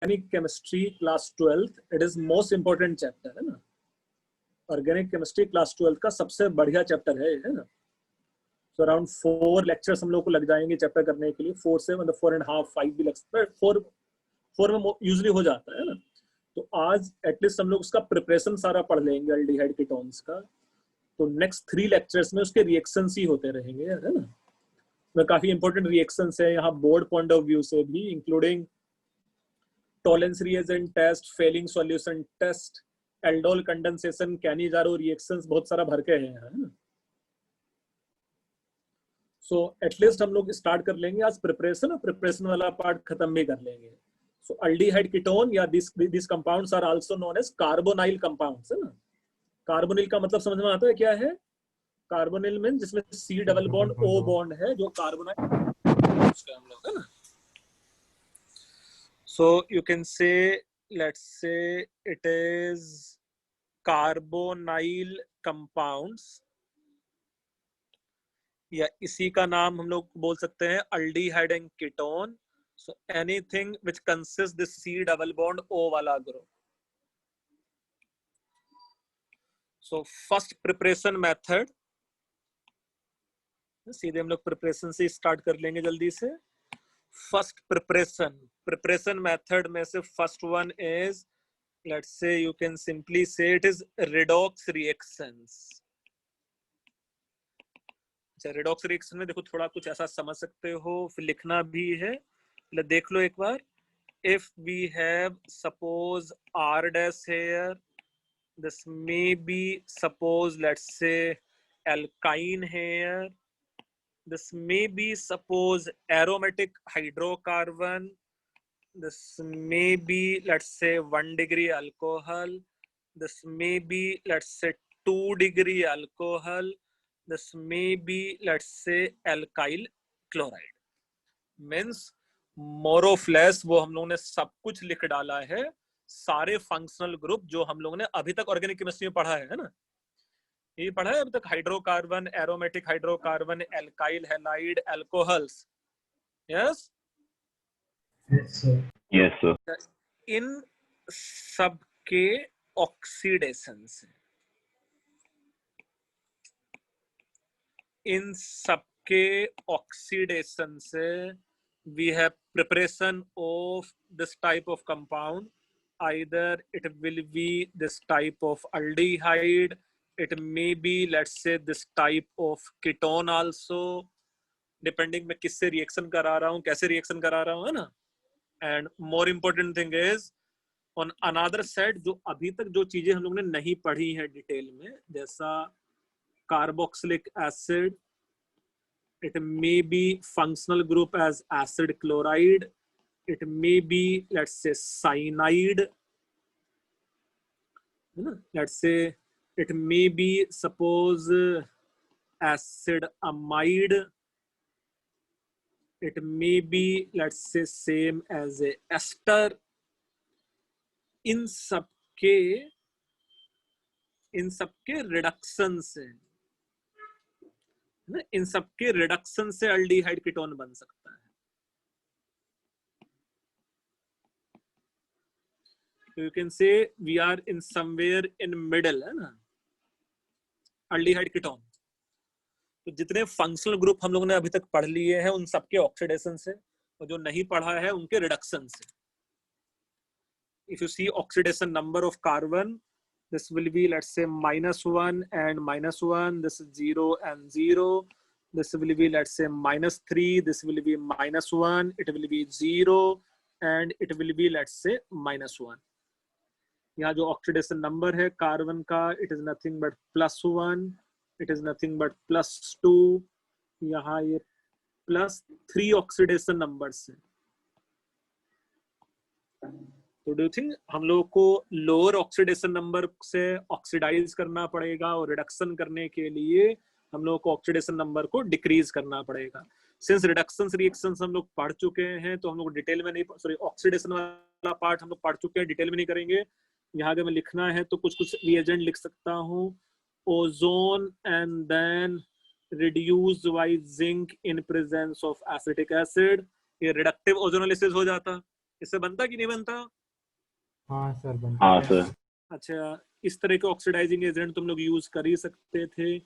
Organic chemistry class 12th, it is most important chapter है ना। Organic chemistry class 12th का सबसे बढ़िया चैप्टर है ना। तो अराउंड 4 लेक्चर्स हम लोग को लग जाएंगे चैप्टर करने के लिए, 4 से मतलब 4.5 5 भी लग सकता है, 4 में यूजली हो जाता है ना। तो आज एटलीस्ट हम लोग उसका प्रिपरेशन सारा पढ़ लेंगे एल्डिहाइड कीटोन्स का। तो नेक्स्ट 3 लेक्चर्स में उसके रिएक्शंस ही होते रहेंगे है ना। में काफी इंपॉर्टेंट रिएक्शंस है यहाँ बोर्ड पॉइंट ऑफ व्यू से भी, including Tollens reagent test, Fehling solution test, aldol condensation, Cannizzaro reactions, बहुत सारा भर के हैं है ना। सो एटलीस्ट हम लोग स्टार्ट कर लेंगे आज प्रिपरेशन, और प्रिपरेशन वाला पार्ट खत्म भी कर लेंगे। सो एल्डिहाइड कीटोन या this compounds are also known as carbonyl compounds है ना। कार्बोनिल का मतलब समझ में आता है क्या है? कार्बोनिल मीन जिसमें C double bond O bond है, जो कार्बोनाइल हम लोग है ना। सो यू कैन से, let's say it is carbonyl compounds, या इसी का नाम हम लोग बोल सकते हैं aldehyde and ketone. So anything which consist this C double bond O वाला group. So first preparation method, सीधे हम लोग प्रिपरेशन से स्टार्ट कर लेंगे जल्दी से। फर्स्ट प्रिपरेशन मेथड में से फर्स्ट वन इज, लेट्स से यू कैन सिंपली से इट इज रिडॉक्स रिएक्शंस। अच्छा, रिडॉक्स रिएक्शन में देखो थोड़ा कुछ ऐसा समझ सकते हो, फिर लिखना भी है, देख लो एक बार। If we have suppose R dash here, this may be suppose let's say alkyne here, this may be suppose aromatic hydrocarbon, this may be let's say 1 degree alcohol, this may be let's say 2 degree alcohol, this may be let's say alkyl chloride। Means more of less वो हम लोगों ने सब कुछ लिख डाला है, सारे फंक्शनल ग्रुप जो हम लोगों ने अभी तक ऑर्गेनिक केमिस्ट्री में पढ़ा है ना। ये पढ़ा है अभी तक, hydrocarbon, aromatic hydrocarbon, alkyl halide, alcohols. Yes yes sir. इन सब के ऑक्सीडेशन से, इन सब के ऑक्सीडेशन से we have preparation of this type of compound. Either it will be this type of aldehyde, it may be let's say this type of ketone also, depending मैं किससे reaction करा रहा हूँ, कैसे रिएक्शन करा रहा हूँ है ना। And more important thing is on another side, जो अभी तक जो चीजें हम लोगों ने नहीं पढ़ी है डिटेल में, जैसा carboxylic acid, it may be functional group as acid chloride, it may be let's say cyanide, let's say it may be suppose acid amide, it may be let's say same as a ester। इन सबके reduction से, इन सबके reduction से aldehyde ketone बन सकता है। You can say we are in somewhere in middle है ना, aldehyde ketone. तो जितने फंक्शनल ग्रुप हम लोगों ने अभी तक पढ़ लिए हैं उन सबके ऑक्सीडेशन से, और जो नहीं पढ़ा है उनके रिडक्शन से। If you see oxidation number of carbon, this will be let's say -1 and -1, this is 0 and 0, this will be let's say -3, this will be -1, it will be 0 and it will be let's say -1। यहाँ जो oxidation number है carbon का, it is nothing but +1, it is nothing but +2, यहाँ ये +3 oxidation numbers है। तो do you think हम लोगों को लोअर ऑक्सीडेशन नंबर से ऑक्सीडाइज करना पड़ेगा, और रिडक्शन करने के लिए हम लोगों को ऑक्सीडेशन नंबर को डिक्रीज करना पड़ेगा। सिंस रिडक्शंस रिएक्शंस हम लोग पढ़ चुके हैं, तो हम लोग डिटेल में नहीं, सॉरी ऑक्सीडेशन वाला पार्ट हम लोग पढ़ चुके हैं, डिटेल में नहीं करेंगे। यहाँ अगर मैं लिखना है तो कुछ कुछ रिएजेंट लिख सकता हूँ, ozone and then reduced by zinc in presence of acetic acid, ये रिडक्टिव ओजोनोलिसिस हो जाता। इससे बनता कि नहीं बनता? हाँ सर बनता हाँ है। सर। अच्छा, इस तरह के ऑक्सीडाइजिंग एजेंट तुम लोग यूज कर ही सकते थे।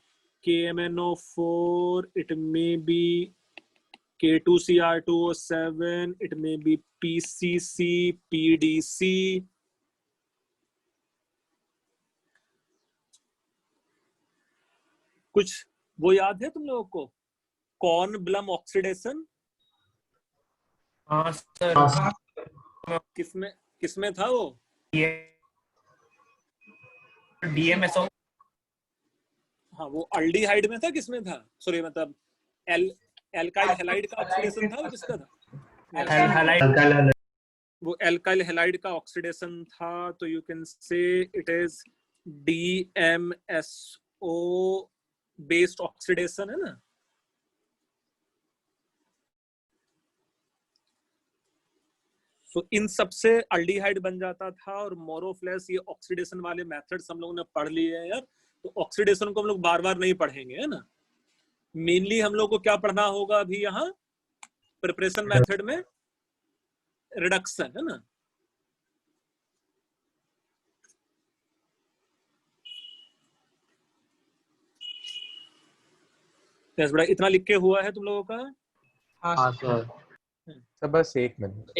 KMnO4, it may be K2Cr2O7, it may be PCC, PDC. कुछ वो याद है तुम लोगों को? कॉर्न ब्लम ऑक्सीडेशन हाँ सर। किसमें किसमें था वो? DMSO। हाँ, वो अल्डिहाइड में था, किसमें था? सॉरी, मतलब एल्काइल हैलाइड का ऑक्सीडेशन था, वो किसका था? वो एल्काइल हैलाइड का ऑक्सीडेशन था, तो यू कैन से it is DMSO based oxidation, है ना? तो इन सबसे अल्डिहाइड बन जाता था, और मोर ऑफ लेस ये ऑक्सीडेशन वाले मेथड्स हम लोगों ने पढ़ लिए हैं यार। तो ऑक्सीडेशन को हम लोग बार बार नहीं पढ़ेंगे, है ना? मेनली हम लोग को क्या पढ़ना होगा अभी यहाँ प्रिपरेशन मेथड में? रिडक्शन, है ना? यस बेटा, इतना लिख के हुआ है तुम लोगों का? हाँ सर। सर बस 1 मिनट।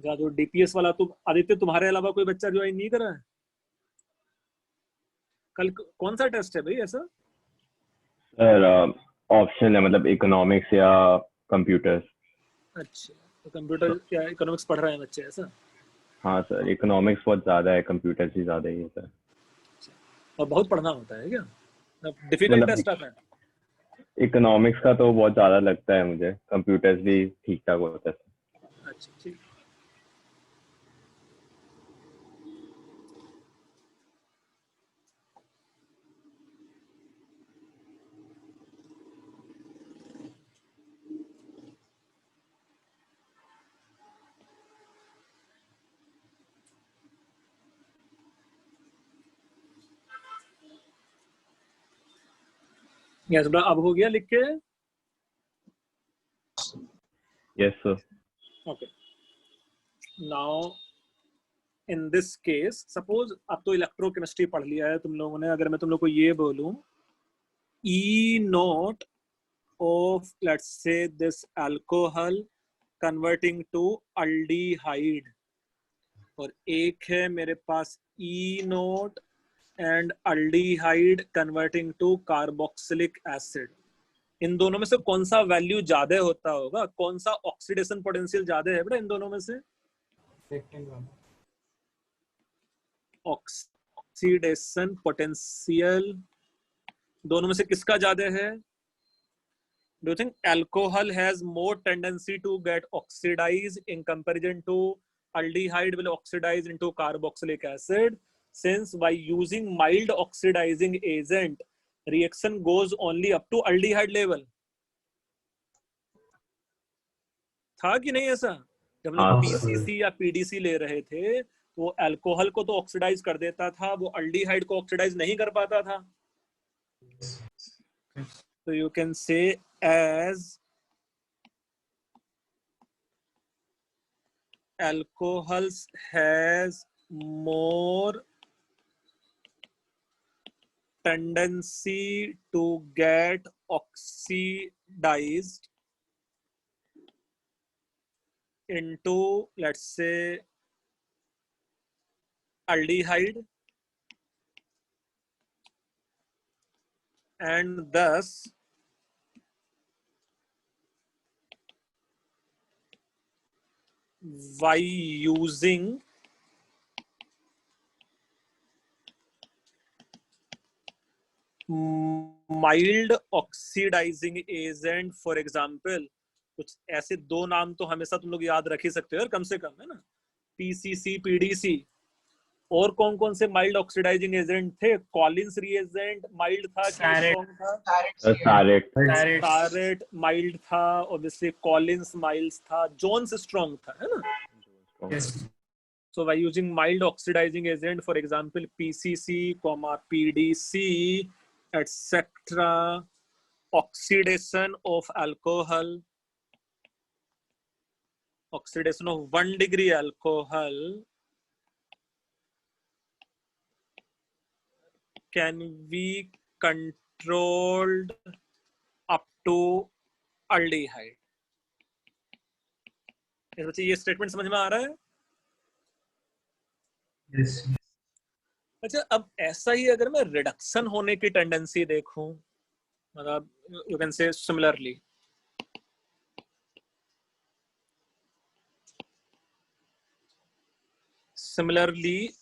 जो DPS वाला, तुम आदित्य, तुम्हारे अलावा कोई बच्चा ज्वाइन नहीं करा है? कल कौन सा टेस्ट है भाई ऐसा? सर ऑप्शनल है, मतलब इकोनॉमिक्स या कंप्यूटर्स। अच्छा, तो कंप्यूटर या इकोनॉमिक्स पढ़ रहे हैं बच्चे, ऐसा? हाँ सर, इकोनॉमिक्स बहुत ज़्यादा है, कंप्यूटर्स ही ज़्यादा ही है सर। और बहुत पढ़ना होता है क्या? डिफिकल्ट टेस्ट आता है? इकोनॉमिक्स का तो बहुत ज़्यादा लगता है मुझे, कंप्यूटर्स भी ठीक ठाक होता है। अच्छा, ठीक। यस बेटा, अब हो गया लिख के? Yes sir. Okay, now in this case suppose अब तो इलेक्ट्रोकेमिस्ट्री पढ़ लिया है तुम लोगों ने। अगर मैं तुम लोग को ये बोलूं E0 of, let's say, this alcohol converting to aldehyde, और एक है मेरे पास E0 and aldehyde converting to carboxylic acid, इन दोनों में से कौन सा वैल्यू ज्यादा होता होगा? कौन सा ऑक्सीडेशन पोटेंशियल ज्यादा है बेटा इन दोनों में से? Second one. ऑक्सीडेशन पोटेंशियल दोनों में से किसका ज्यादा है? Do you think alcohol has more tendency to get oxidized in comparison to aldehyde will oxidize into carboxylic acid, since by using mild oxidizing agent reaction goes only up to aldehyde level? था कि नहीं ऐसा? जब लोग PCC या PDC ले रहे थे तो वो अल्कोहल को तो ऑक्सीडाइज कर देता था, वो अल्डिहाइड को ऑक्सीडाइज नहीं कर पाता था। तो यू कैन से as alcohols has more tendency to get oxidized into, let's say, aldehyde, and thus by using mild oxidizing agent, for example, कुछ ऐसे दो नाम तो हमेशा तुम लोग याद रख ही सकते हो कम से कम, है ना? PCC, PDC, और कौन कौन से माइल्ड ऑक्सीडाइजिंग एजेंट थे? कॉलिंस रिएजेंट माइल्ड था कि स्ट्रॉन्ग था? सारेट सारेट माइल्ड था ऑब्वियसली, कॉलिंस माइल्ड था, जोन्स स्ट्रॉन्ग था, है ना? So by using mild oxidizing agent, for example, PCC, PDC, etc., oxidation of alcohol, oxidation of 1 degree alcohol can be controlled up to aldehyde. बच्चे ये statement समझ में आ रहा है? Yes. अच्छा, अब ऐसा ही अगर मैं रिडक्शन होने की टेंडेंसी देखूं, मतलब यू कैन से सिमिलरली,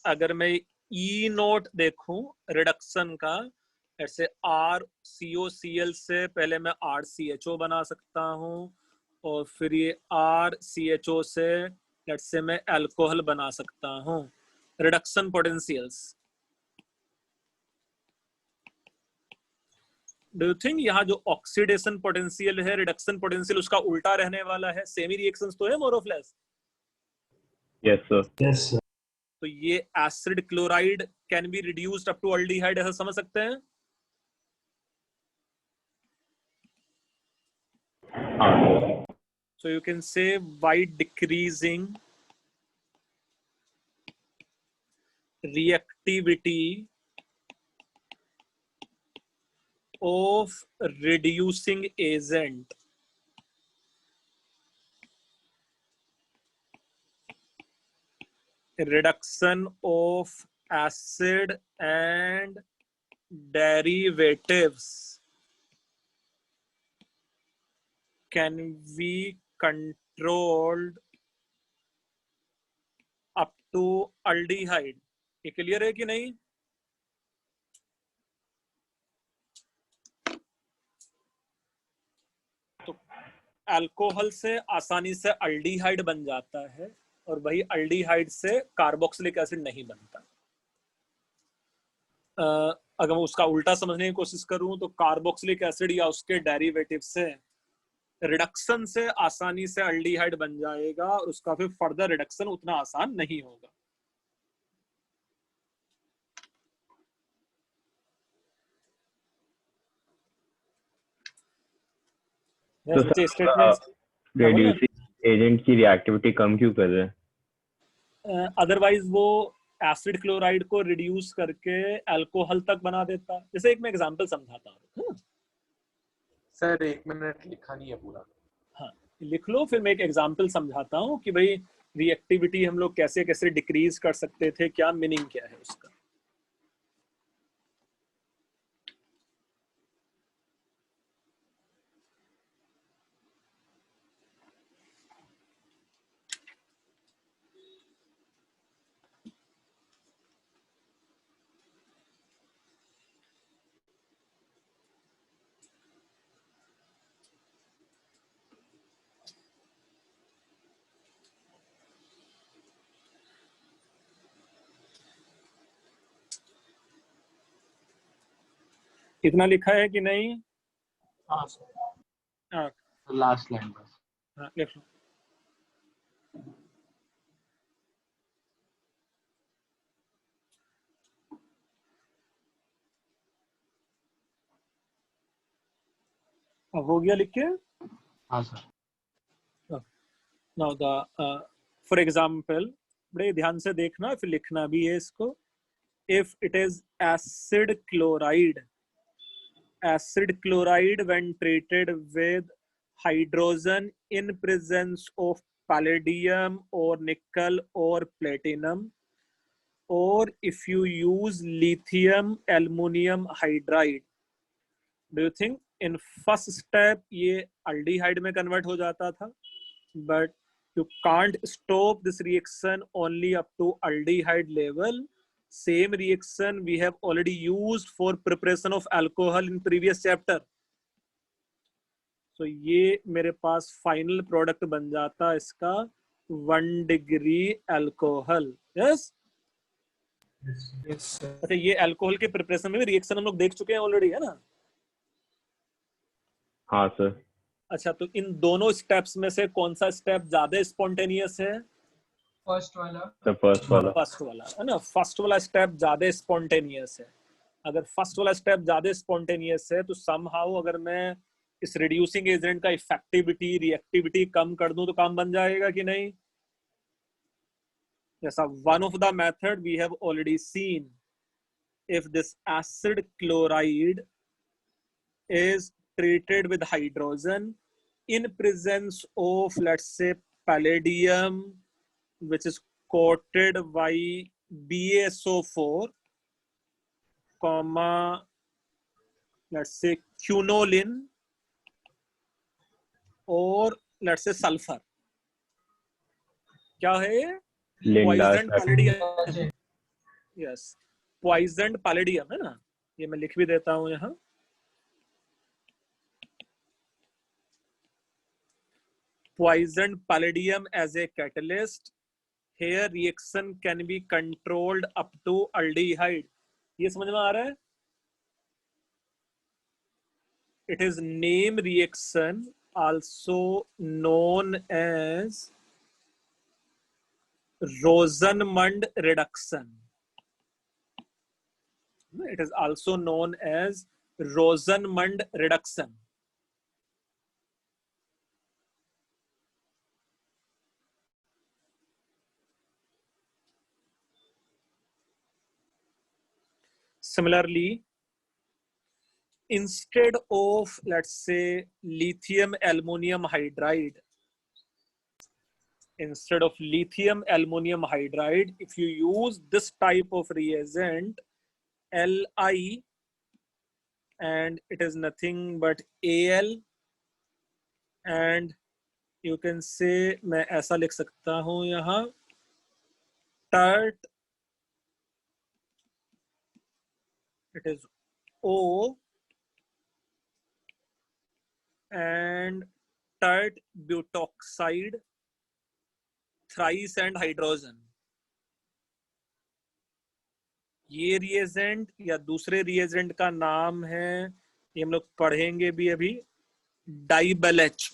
अगर मैं ई नोट देखूं रिडक्शन का, ऐसे RCOCl से पहले मैं RCHO बना सकता हूं, और फिर ये RCHO से लेट्स से मैं अल्कोहल बना सकता हूं। Reduction potentials, do you think यहाँ जो ऑक्सीडेशन पोटेंशियल है, रिडक्शन पोटेंशियल उसका उल्टा रहने वाला है? सेमी रिएक्शंस तो है more of less. Yes sir. Yes, sir. तो ये acid chloride can be reduced up to aldehyde, ऐसा समझ सकते हैं? So you can say by decreasing reactivity of reducing agent, reduction of acid and derivatives can be controlled up to aldehyde. ये clear है कि नहीं? तो अल्कोहल से आसानी से अल्डिहाइड बन जाता है, और वही अल्डिहाइड से कार्बोक्सिलिक एसिड नहीं बनता। अगर मैं उसका उल्टा समझने की कोशिश करूं तो कार्बोक्सिलिक एसिड या उसके डेरिवेटिव से रिडक्शन से आसानी से अल्डिहाइड बन जाएगा, और उसका फिर फर्दर रिडक्शन उतना आसान नहीं होगा। तो रेड्यूसिंग एजेंट की रिएक्टिविटी कम क्यों कर रहे हैं? अदरवाइज वो एसिड क्लोराइड को रिड्यूस करके अल्कोहल तक बना देता। जैसे एक मैं एग्जांपल समझाता हूँ। सर 1 मिनट लिखा नहीं है पूरा। हाँ लिख लो, फिर मैं एक एग्जांपल समझाता हूँ कि भाई रिएक्टिविटी हम लोग कैसे कैसे डिक्रीज कर सकते थे, क्या मीनिंग क्या है उसका। इतना लिखा है कि नहीं? हाँ सर। हाँ लास्ट लाइन बस। हाँ लिख लो। अब हो गया लिख के? हाँ sir. Now the for example, बड़े ध्यान से देखना, फिर लिखना भी है इसको। If it is acid chloride when treated with hydrogen in presence of palladium or nickel or platinum, or if you use lithium aluminum hydride, do you think in first step ये aldehyde में convert हो जाता था, but you can't stop this reaction only up to aldehyde level. Same reaction we have already used for preparation of alcohol in previous chapter. So ये मेरे पास final product बन जाता इसका 1 degree alcohol. Yes? Yes, sir. अच्छा, ये alcohol के preparation में भी रिएक्शन हम लोग देख चुके हैं ऑलरेडी, है ना? हाँ सर। अच्छा, तो इन दोनों स्टेप्स में से कौन सा स्टेप ज्यादा स्पॉन्टेनियस है? फर्स्ट वाला। द फर्स्ट वाला। फर्स्ट वाला, है ना? फर्स्ट वाला स्टेप ज्यादा स्पॉन्टेनियस है। अगर फर्स्ट वाला स्टेप ज्यादा स्पॉन्टेनियस है तो समहाउ अगर मैं इस रिड्यूसिंग एजेंट का इफेक्टिविटी, रिएक्टिविटी कम कर दूं तो काम बन जाएगा कि नहीं? जैसा one of the method we have already seen, if this acid chloride is treated with hydrogen in presence of, let's say, palladium, which is coated by BaSO4, comma, let's say quinoline, or let's say sulfur. क्या है ये? Poisoned palladium. Yes, poisoned palladium है ना? ये मैं लिख भी देता हूं यहाँ. Poisoned palladium as a catalyst. Here reaction can be controlled up to aldehyde. ये समझ में आ रहा है? It is name reaction, also known as Rosenmund reduction. It is also known as Rosenmund reduction. Similarly, instead of, let's say, lithium aluminum hydride, if you use this type of reagent, Li, and it is nothing but Al, and you can say, मैं ऐसा लिख सकता हूं यहाँ, tert, it is O, and tert butoxide, thrice and hydrogen. ये reagent या दूसरे reagent का नाम है, ये हम लोग पढ़ेंगे भी अभी, डाइबेलेच.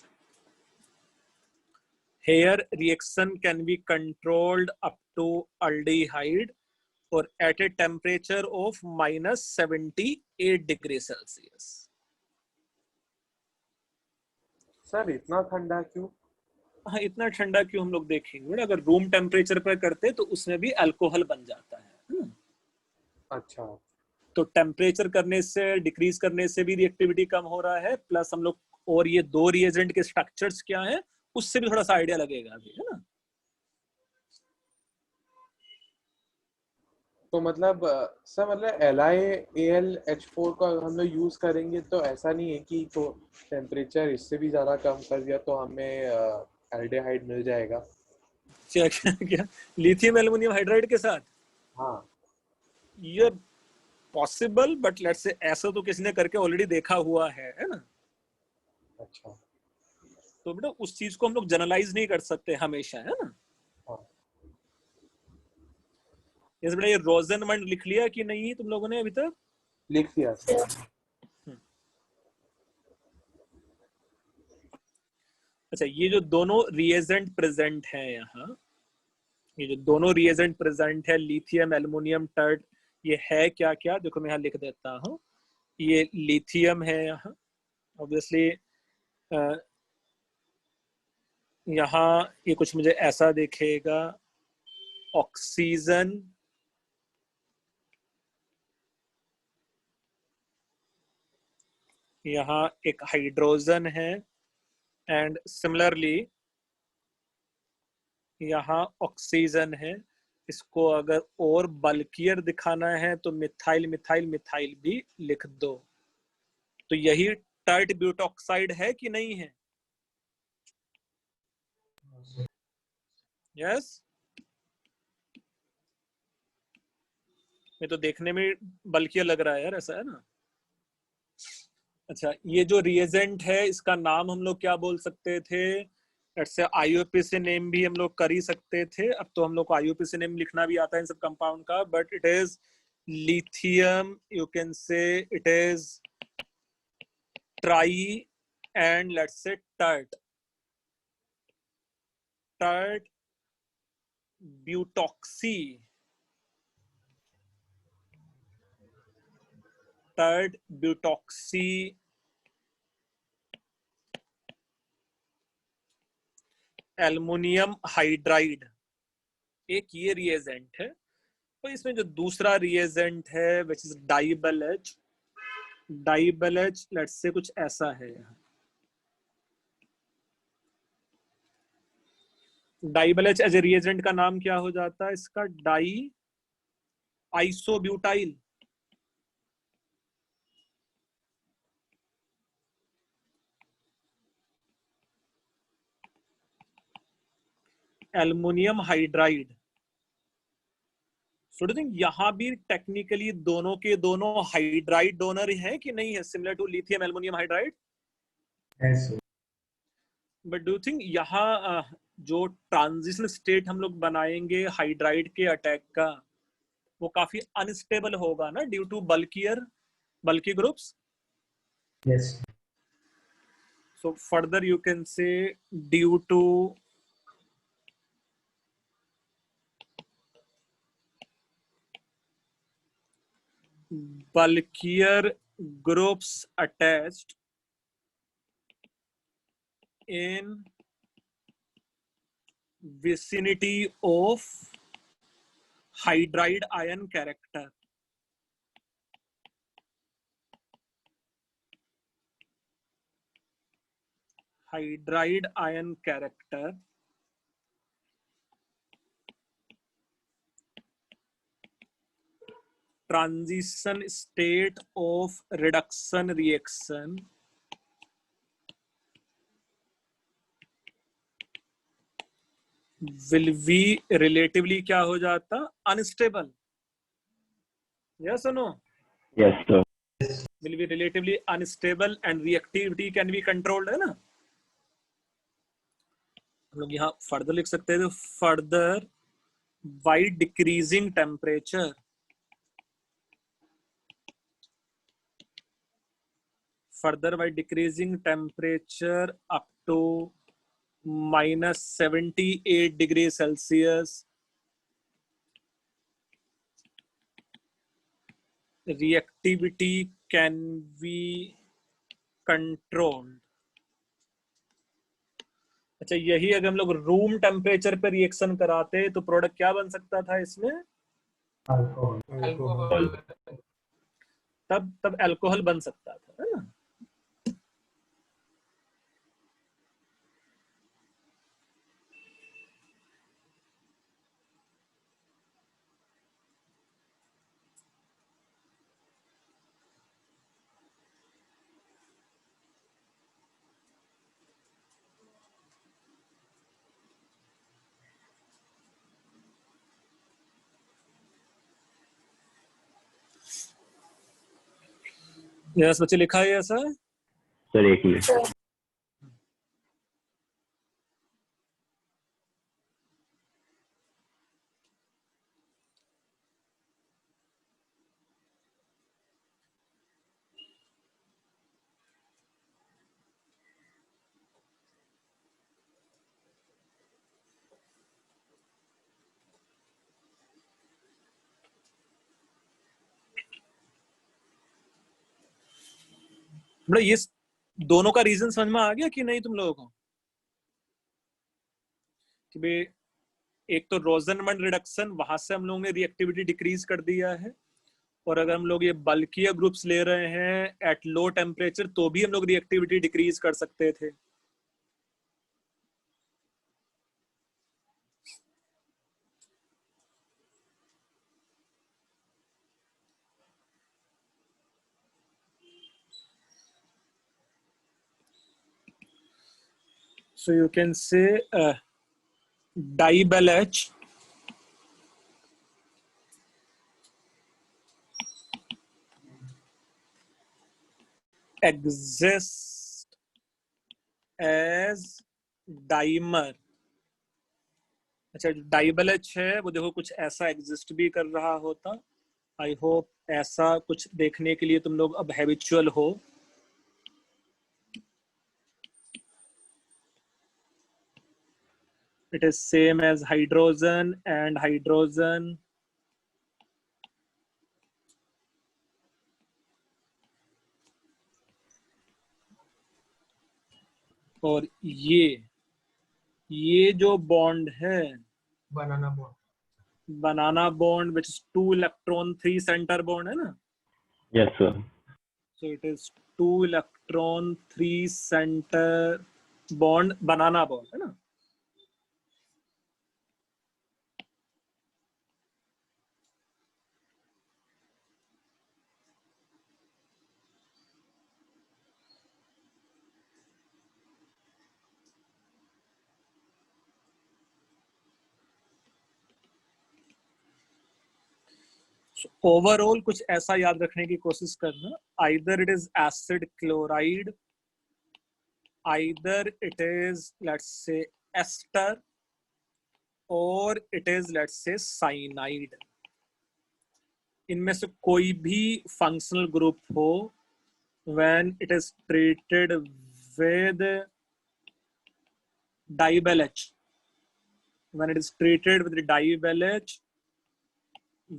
Here reaction can be controlled up to aldehyde or at a temperature of -78 degrees Celsius. Sir इतना ठंडा क्यों? हाँ, इतना ठंडा क्यों हम लोग देखेंगे. अगर रूम टेम्परेचर पर करते तो उसमें भी अल्कोहल बन जाता है. अच्छा, तो टेम्परेचर करने से, डिक्रीज करने से भी रिएक्टिविटी कम हो रहा है, प्लस हम लोग, और ये दो रिएजेंट के स्ट्रक्चर्स क्या है उससे भी थोड़ा सा आइडिया लगेगा अभी, है ना? तो मतलब सर मतलब LiAlH4 का हम लोग यूज करेंगे तो ऐसा नहीं है कि तो टेम्परेचर इससे भी ज्यादा कम कर दिया तो हमें एल्डिहाइड मिल जाएगा? क्या क्या क्या लिथियम एल्युमिनियम हाइड्राइड के साथ? हाँ, ये पॉसिबल, बट लेट्स से ऐसा तो किसी ने करके ऑलरेडी देखा हुआ है ना? अच्छा, तो बेटा उस चीज को हम लोग जनरलाइज नहीं कर सकते हमेशा, है ना? हाँ। जैसे बेटा ये रोजेनमंड लिख लिया कि नहीं तुम लोगों ने अभी तक? लिख दिया सर। अच्छा, ये जो दोनों रिएजेंट प्रेजेंट है यहाँ, ये जो दोनों रिएजेंट प्रेजेंट है, लिथियम एल्युमिनियम टर्ट, ये है क्या क्या? देखो मैं यहाँ लिख देता हूँ. ये लिथियम है यहाँ, ऑब्वियसली. यहाँ ये कुछ मुझे ऐसा दिखेगा, ऑक्सीजन, यहाँ एक हाइड्रोजन है, एंड सिमिलरली यहाँ ऑक्सीजन है. इसको अगर और बल्कियर दिखाना है तो मिथाइल मिथाइल मिथाइल भी लिख दो. तो यही टर्ट ब्यूटॉक्साइड है कि नहीं है? यस. ये तो देखने में बल्कियर लग रहा है यार, ऐसा है ना? अच्छा, ये जो रिएजेंट है इसका नाम हम लोग क्या बोल सकते थे? लेट्स से आईयूपीएसी नेम भी हम लोग कर ही सकते थे, अब तो हम लोग को आईयूपीएसी नेम लिखना भी आता है इन सब कंपाउंड का, but it is lithium, you can say it is tri and let's say tert butoxy, tert butoxy aluminium hydride, एक ये रिएजेंट है। तो इसमें जो दूसरा रिएजेंट है विच इज डाइबेलेज, डाइबेलेज लेट्स से कुछ ऐसा है। डाइबेलेज एज ए रिएजेंट का नाम क्या हो जाता है इसका? Die isobutyl. Aluminium hydride. So do think यहां भी टेक्निकली दोनों के दोनों हाइड्राइड डोनर है कि नहीं है, similar to lithium aluminium hydride? Yes. But do think यहाँ जो ट्रांजिशन स्टेट हम लोग बनाएंगे हाइड्राइड के अटैक का, वो काफी अनस्टेबल होगा ना, due to bulky groups? Yes. So further you can say due to bulkier groups attached in vicinity of hydride ion character. Hydride ion character transition state of reduction reaction will be relatively क्या हो जाता? Unstable. Yes or no? Yes, sir. Will be relatively unstable and reactivity can be controlled, है ना? हम लोग यहाँ further लिख सकते हैं, further by decreasing temperature, further by decreasing temperature up to -78 degrees Celsius, reactivity can be controlled. अच्छा, यही अगर हम लोग रूम टेम्परेचर पे रिएक्शन कराते तो प्रोडक्ट क्या बन सकता था इसमें? Alcohol. Alcohol. तब अल्कोहल बन सकता था, है ना? यस बच्चे, लिखा है ऐसा? सर एक मिनट। मतलब ये दोनों का रीजन समझ में आ गया कि नहीं तुम लोगों को? कि भाई एक तो रोजनमंड रिडक्शन, वहां से हम लोगों ने रिएक्टिविटी डिक्रीज कर दिया है, और अगर हम लोग ये बल्कियर ग्रुप्स ले रहे हैं एट लो टेम्परेचर तो भी हम लोग रिएक्टिविटी डिक्रीज कर सकते थे। So you can say dibelech exists as dimer. अच्छा, डाइबल एच है वो देखो कुछ ऐसा एग्जिस्ट भी कर रहा होता। आई होप ऐसा कुछ देखने के लिए तुम लोग अब हैबिचुअल हो। It is same as hydrogen and hydrogen. और ये जो बॉन्ड है banana bond, banana bond which is 2 electron 3 center bond है ना। Yes, sir. So it is 2 electron 3 center bond banana bond है ना। ओवरऑल कुछ ऐसा याद रखने की कोशिश करना, either it is acid chloride, either it is let's say ester, और it is let's say cyanide. इनमें से कोई भी फंक्शनल ग्रुप हो when it is treated with DIBAL H, when it is treated with DIBAL H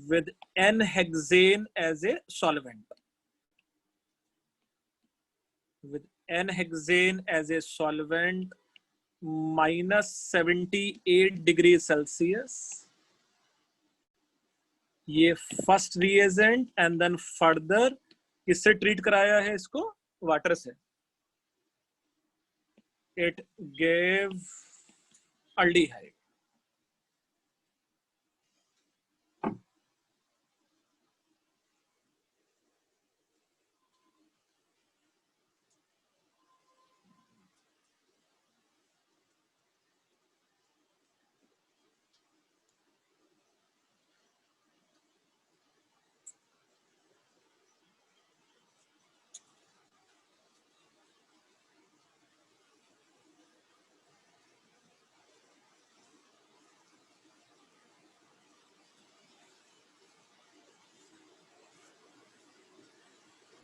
with N-hexane as a solvent. With N-hexane as a solvent, minus 78 degrees Celsius. ये first reagent and then further किससे treat कराया है इसको? Water से। It gave aldehyde.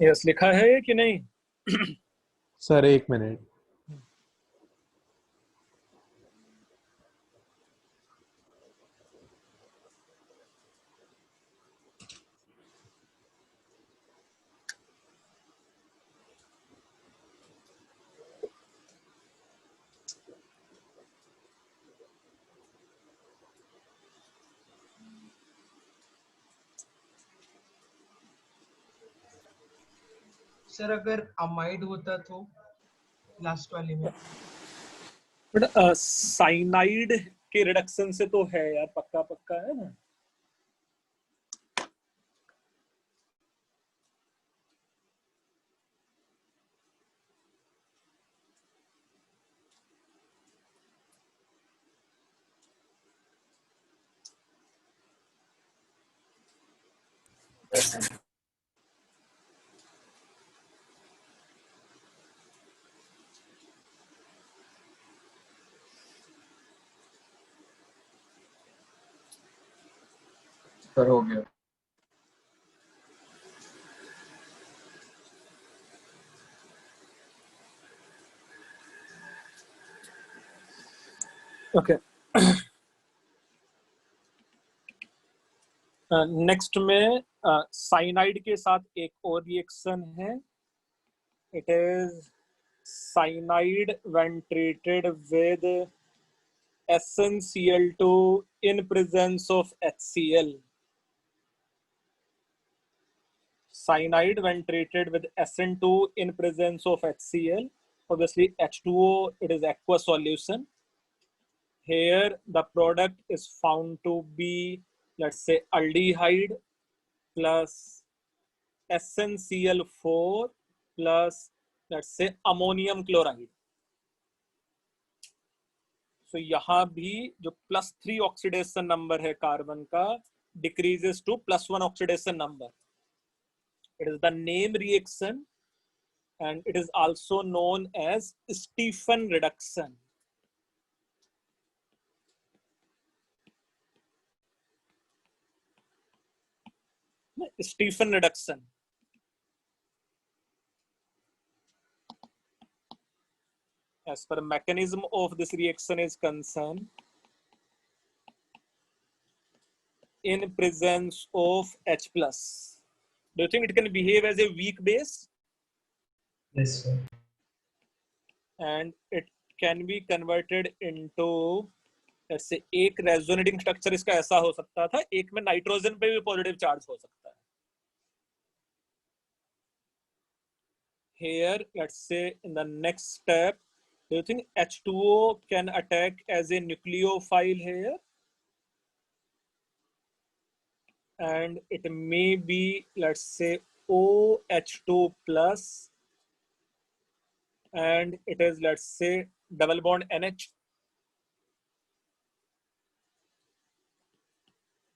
Yes, लिखा है कि नहीं? Sir 1 minute. सर अगर अमाइड होता तो लास्ट वाले में, बट साइनाइड के रिडक्शन से तो है यार, पक्का पक्का है ना। सर हो गया। ओके, नेक्स्ट में साइनाइड के साथ एक और रिएक्शन है। It is cyanide when treated with SnCl2 in presence of HCl. Cyanide when treated with SN2 in presence of HCl, obviously H2O, it is aqueous solution. Here the product is found to be, let's say, aldehyde plus SnCl4 plus, let's say, ammonium chloride. तो यहाँ भी जो +3 oxidation number है carbon का decreases to +1 oxidation number. It is the name reaction and it is also known as Stephan reduction. Stephen reduction. As per mechanism of this reaction is concerned, in presence of H plus, do you think it can behave as a weak base? Yes, sir. And it can be converted into, let's say, एक resonating structure इसका ऐसा हो सकता था, एक में nitrogen पे भी पॉजिटिव चार्ज हो सकता है. Here, let's say in the next step, do you think H2O can attack as a nucleophile here? And it may be, let's say, OH2 plus, and it is, let's say, double bond NH.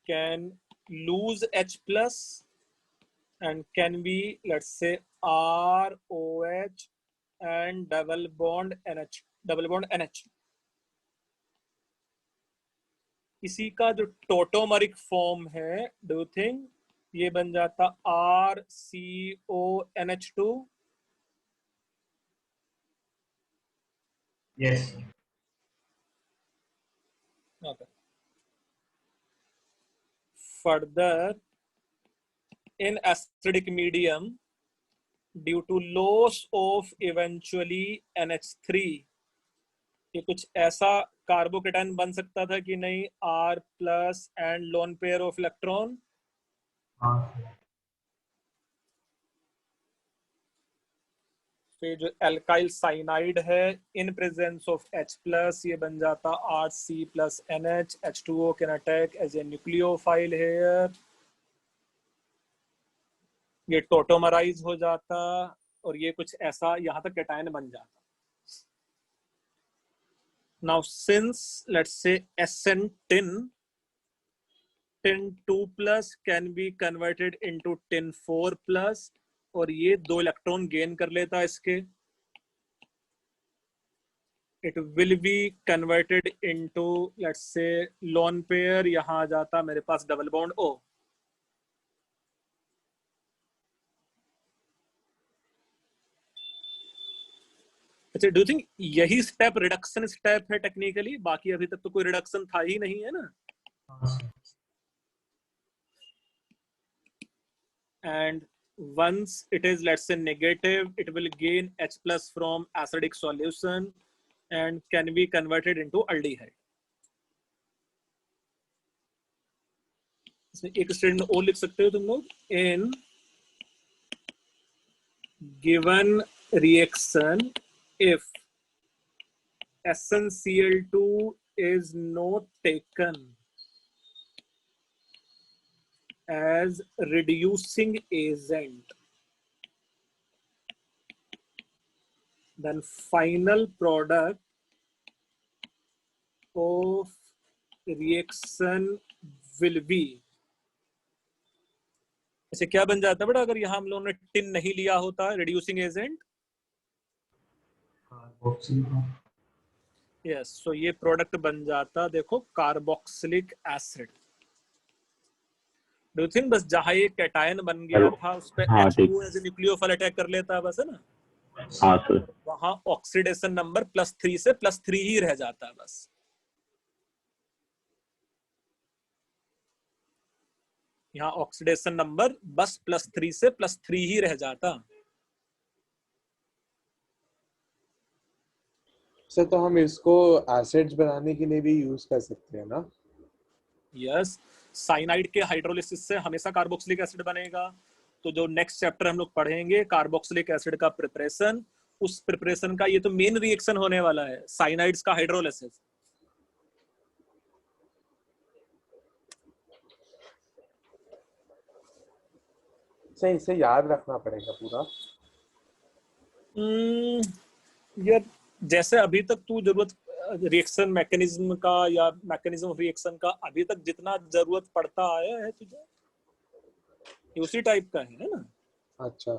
Can lose H plus and can be, let's say, ROH and double bond NH. इसी का जो टोटोमरिक form है, do you think ये बन जाता RCONH2? Yes, sir. Okay. Further, in acidic medium, due to loss of eventually NH3, ये कुछ ऐसा कार्बोकेटाइन बन सकता था कि नहीं, R plus and lone pair of electron. फिर जो एल्काइल साइनाइड है, in presence of H plus ये बन जाता RC plus NH. H2O can attack as a nucleophile here. ये टोटोमराइज हो जाता और ये कुछ ऐसा यहाँ तक कैटायन बन जाता. Now, since let's say SN tin 2 plus can be converted into tin 4 plus, और ये 2 इलेक्ट्रॉन गेन कर लेता इसके, it will be converted into, let's say, lone pair. यहाँ आ जाता मेरे पास डबल बॉन्ड O. अच्छा, डू थिंक यही स्टेप रिडक्शन स्टेप है टेक्निकली? बाकी अभी तक तो कोई रिडक्शन था ही नहीं, है ना? And once it is, let's say, negative, it will gain H plus from acidic solution and can be converted into aldehyde. इसमें एक स्टेटमेंट और लिख सकते हो तुम लोग, in given reaction, if SnCl2 is not taken as reducing agent, then final product of reaction will be, ऐसे क्या बन जाता बेटा अगर यहाँ हम लोगों ने टिन नहीं लिया होता रिड्यूसिंग एजेंट? यस, सो ये प्रोडक्ट बन जाता, देखो, carboxylic acid. Do you think बस जहाँ ये कैटायन बन गया था उस पे H2 as a nucleophile attack कर लेता, बस, है ना? हाँ सर. वहां ऑक्सीडेशन नंबर +3 से +3 ही रह जाता, बस. यहाँ ऑक्सीडेशन नंबर बस +3 से +3 ही रह जाता. सर तो हम इसको एसिड्स बनाने के लिए भी यूज कर सकते हैं ना? यस, साइनाइड के हाइड्रोलिसिस से हमेशा कार्बोक्सिलिक एसिड बनेगा. तो जो नेक्स्ट चैप्टर हम लोग पढ़ेंगे कार्बोक्सिलिक एसिड का प्रिपरेशन, उस प्रिपरेशन का ये तो मेन रिएक्शन होने वाला है, साइनाइड्स का हाइड्रोलिसिस. सही, इसे याद रखना पड़ेगा पूरा. यार जैसे अभी तक तू जरूरत रिएक्शन मैकेनिज्म का या मैकेनिज्म ऑफ रिएक्शन का अभी तक जितना जरूरत पड़ता आया है तुझे, उसी टाइप का है ना? अच्छा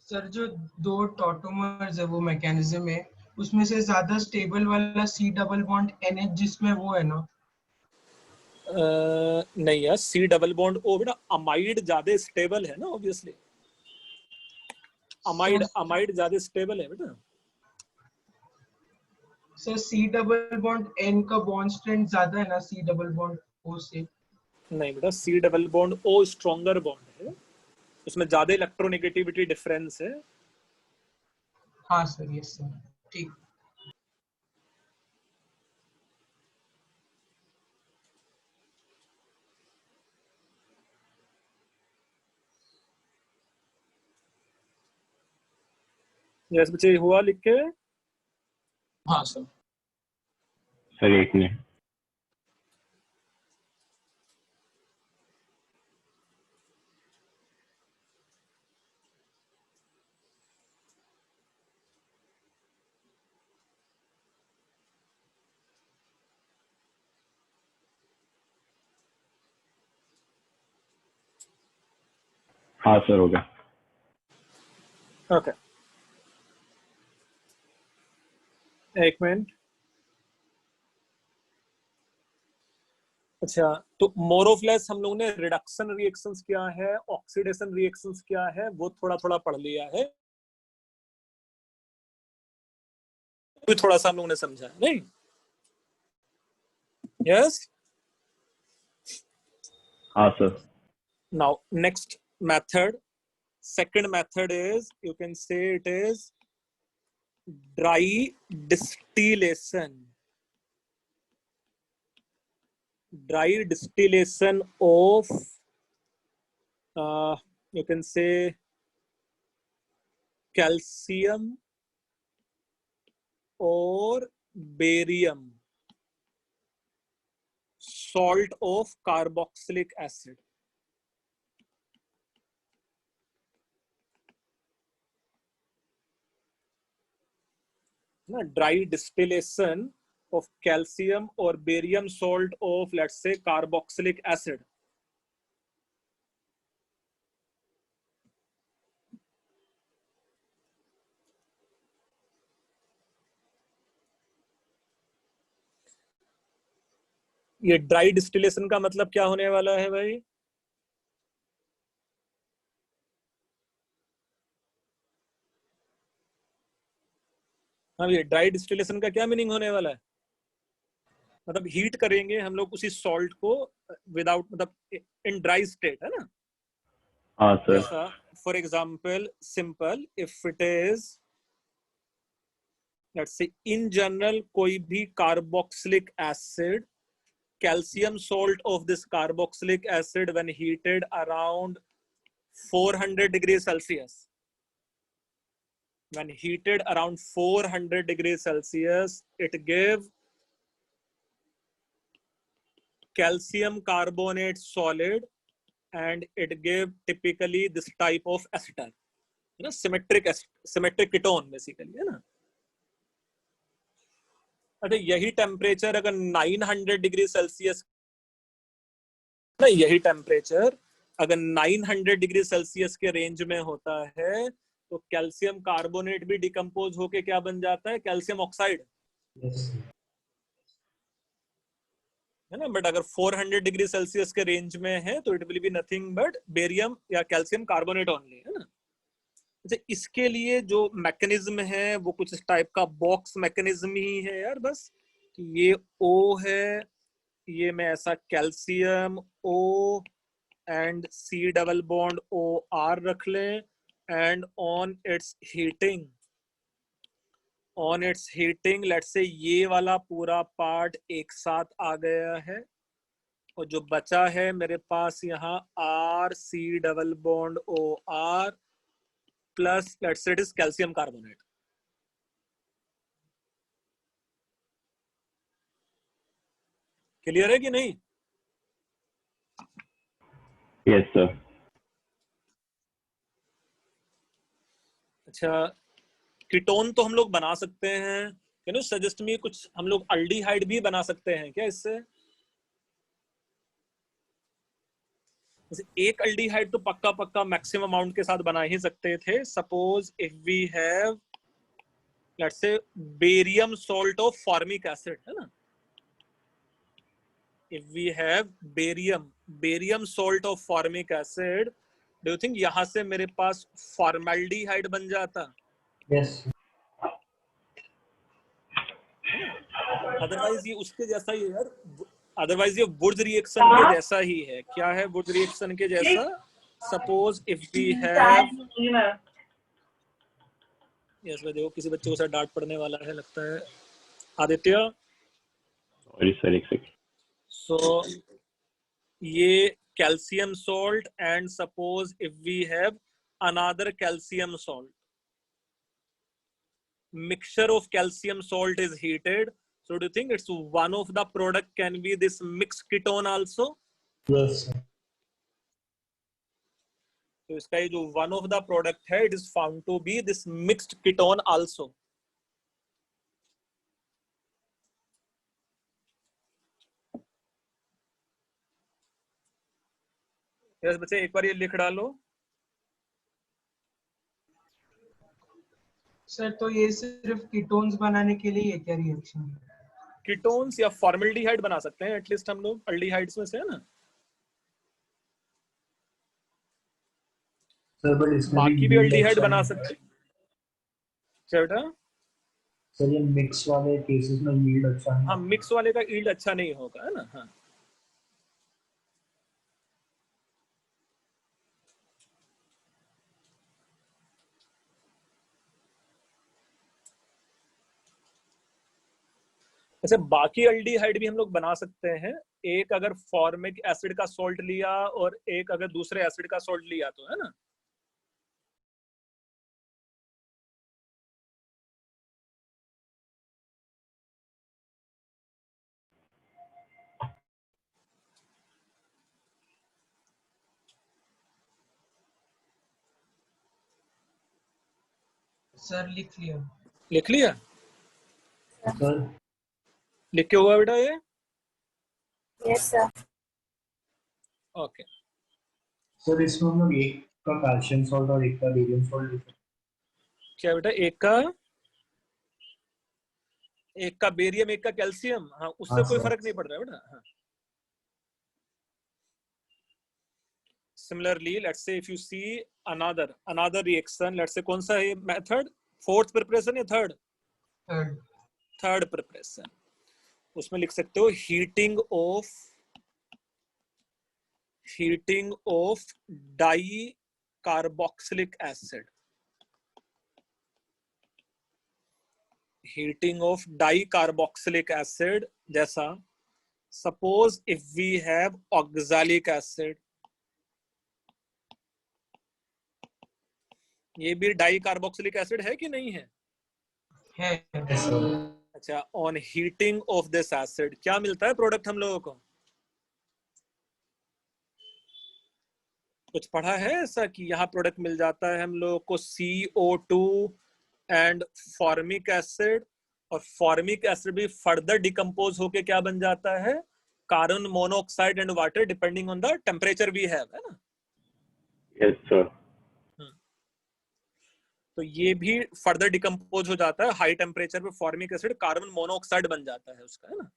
सर, जो 2 टॉटोमर्स है वो मैकेनिज्म है, उसमें से ज्यादा स्टेबल वाला C डबल बॉन्ड NH जिसमें वो है ना? नहीं यार, सी डबल बॉन्ड ओ बेटा, अमाइड ज्यादा स्टेबल है ना ऑब्वियसली, अमाइड ज्यादा स्टेबल है बेटा। Sir C double bond N का बॉन्ड स्ट्रेंथ ज्यादा है ना सी डबल बॉन्ड ओ से? नहीं बेटा, C double bond O stronger bond है, उसमें ज्यादा इलेक्ट्रोनेगेटिविटी डिफरेंस है। हाँ सर, यस सर, ठीक। यस बच्चे, हुआ लिख के? हाँ सर। सर एक मिनट। हाँ सर, हो गया। ओके, एक मिनट। अच्छा, तो मोर ऑफ लेस हम लोग ने रिडक्शन रिएक्शंस क्या है, ऑक्सीडेशन रिएक्शंस क्या है, वो थोड़ा थोड़ा पढ़ लिया है, भी थोड़ा सा हम लोग ने समझा है, नहीं? यस। हाँ sir. Now next method, second method is, you can say it is dry distillation. Dry distillation of you can say calcium or barium salt of carboxylic acid. Dry distillation of calcium or barium salt of, let's say, carboxylic acid. ये dry distillation का मतलब क्या होने वाला है भाई? हाँ, ये ड्राई डिस्टिलेशन का क्या मीनिंग होने वाला है? मतलब हीट करेंगे हम लोग उसी सॉल्ट को विदाउट, मतलब इन ड्राई स्टेट, है ना? हाँ सर। जैसा for example simple, if it is let's से इन जनरल कोई भी carboxylic acid, calcium salt of this carboxylic acid when heated around 400 degrees Celsius, when heated around 400 degrees Celsius, it give calcium carbonate solid and it give typically this type of ester, you know, symmetric ketone basically, है ना? अरे यही temperature अगर 900 degree Celsius, यही temperature अगर 900 degree Celsius के range में होता है तो कैल्शियम कार्बोनेट भी डिकम्पोज होके क्या बन जाता है? कैल्शियम ऑक्साइड, है ना? बट अगर 400 डिग्री सेल्सियस के रेंज में है तो it will be nothing but barium या कैल्शियम कार्बोनेट ओनली, है ना? अच्छा, इसके लिए जो मैकेनिज्म है वो कुछ इस टाइप का बॉक्स मैकेनिज्म ही है यार, बस कि ये O है, ये में ऐसा calcium O and C double bond OR रख लें, and on it's heating let's say ये वाला पूरा पार्ट एक साथ आ गया है, और जो बचा है मेरे पास यहाँ RC double bond OR plus let's say it is calcium carbonate. Clear है कि नहीं? Yes sir. अच्छा, कीटोन तो हम लोग बना सकते हैं, कैन यू सजेस्ट मी कुछ? हम लोग अल्डिहाइड भी बना सकते हैं क्या इससे? जैसे एक अल्डिहाइड तो पक्का पक्का मैक्सिमम अमाउंट के साथ बना ही सकते थे। Suppose if we have let's say barium salt of formic acid, है ना, if we have barium salt of formic acid, do you think यहाँ से मेरे पास formaldehyde बन जाता? Yes. अदरवाइज ये उसके जैसा ही है यार, अदरवाइज ये वुड्स रिएक्शन के जैसा ही है। क्या है वुड्स रिएक्शन के जैसा? Suppose if we have, yes भाई देखो किसी बच्चे को सर डांट पड़ने वाला है लगता है, आदित्य। सो ये calcium salt and suppose if we have another calcium salt, mixture of calcium salt is heated, so do you think it's one of the product can be this mixed ketone also? Yes. तो इसका ये जो one of the product है, it is found to be this mixed ketone also. Yes बच्चे एक बार ये लिख डालो। सर तो ये सिर्फ कीटोन्स बनाने के लिए है क्या रिएक्शन? कीटोन्स या फॉर्मल्डिहाइड बना सकते हैं एटलीस्ट हम लोग, अल्डिहाइड्स में से है ना। सर बट इसमें बाकी भी अल्डिहाइड बना सकते हैं। क्या बेटा? सर ये मिक्स वाले केसेस में यील्ड अच्छा नहीं। हाँ मिक्स वाले का यील्ड अच्छा नहीं होगा है ना। हाँ ऐसे बाकी अल्डिहाइड भी हम लोग बना सकते हैं। एक अगर फॉर्मिक एसिड का सॉल्ट लिया और एक अगर दूसरे एसिड का सॉल्ट लिया तो है ना। सर लिख लिया। लिख लिया? सर लिख के हुआ बेटा ये? Yes sir. ओके सर इसमें हम लोग एक का कैल्शियम सॉल्ट और एक का बेरियम सॉल्ट लिख। क्या बेटा? एक का बेरियम एक का कैल्शियम। हाँ उससे हाँ, कोई सर। फर्क नहीं पड़ रहा है बेटा। हाँ similarly let's say if you see another reaction, let's say कौन सा है मेथड? फोर्थ प्रिपरेशन या थर्ड? Third preparation. उसमें लिख सकते हो heating of di carboxylic acid. Heating of di carboxylic acid जैसा suppose if we have oxalic acid, ये भी डाई कार्बोक्सिलिक एसिड है कि नहीं है? है। अच्छा on heating of this acid क्या मिलता है प्रोडक्ट हम लोगों को? कुछ पढ़ा है ऐसा कि यहाँ प्रोडक्ट मिल जाता है हम लोगों को CO2 एंड फॉर्मिक एसिड, और फॉर्मिक एसिड भी फर्दर डिकम्पोज होके क्या बन जाता है? Carbon monoxide and water depending on the temperature we have, है ना। Yes sir. तो ये भी फर्दर डिकम्पोज हो जाता है हाई टेम्परेचर पे, फॉर्मिक एसिड कार्बन मोनोऑक्साइड बन जाता है उसका, है ना।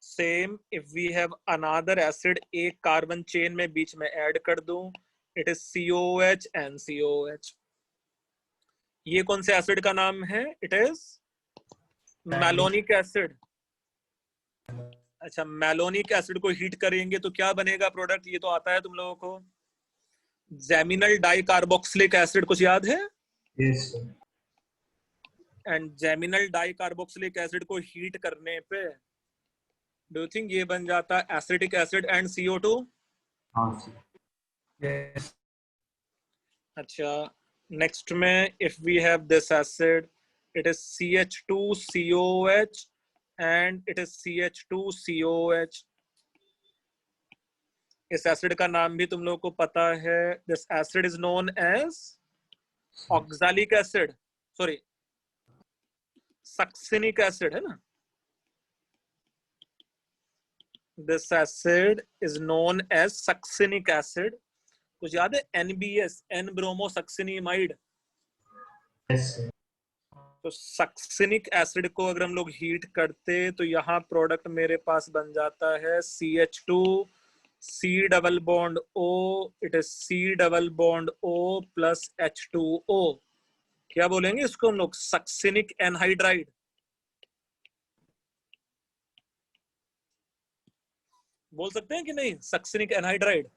Same if we have another acid, एक कार्बन चेन में बीच में ऐड कर दूं, it is COH and COH। ये कौन से एसिड का नाम है? It is malonic acid. अच्छा मैलोनिक एसिड को हीट करेंगे तो क्या बनेगा प्रोडक्ट? ये तो आता है तुम लोगों को, जेमिनल डाई कार्बोक्सिलिक एसिड, कुछ याद है? Yes sir. And geminal die carboxylic acid को हीट करने पे डू यू थिंक ये बन जाता है एसिटिक एसिड एंड CO2? हाँ सर। यस। अच्छा नेक्स्ट में if we have this acid, it is CH2COH and it is CH2COH। इस एसिड का नाम भी तुम लोगों को पता है, this acid is known as oxalic acid, sorry succinic acid, है ना। This acid is known as succinic acid. कुछ याद है? NBS, N bromo succinimide. Yes sir. तो सक्सिनिक एसिड को अगर हम लोग हीट करते तो यहाँ प्रोडक्ट मेरे पास बन जाता है CH2 C double bond O, it is C double bond O plus H2O। क्या बोलेंगे इसको हम लोग? Succinic anhydride. बोल सकते हैं कि नहीं succinic anhydride?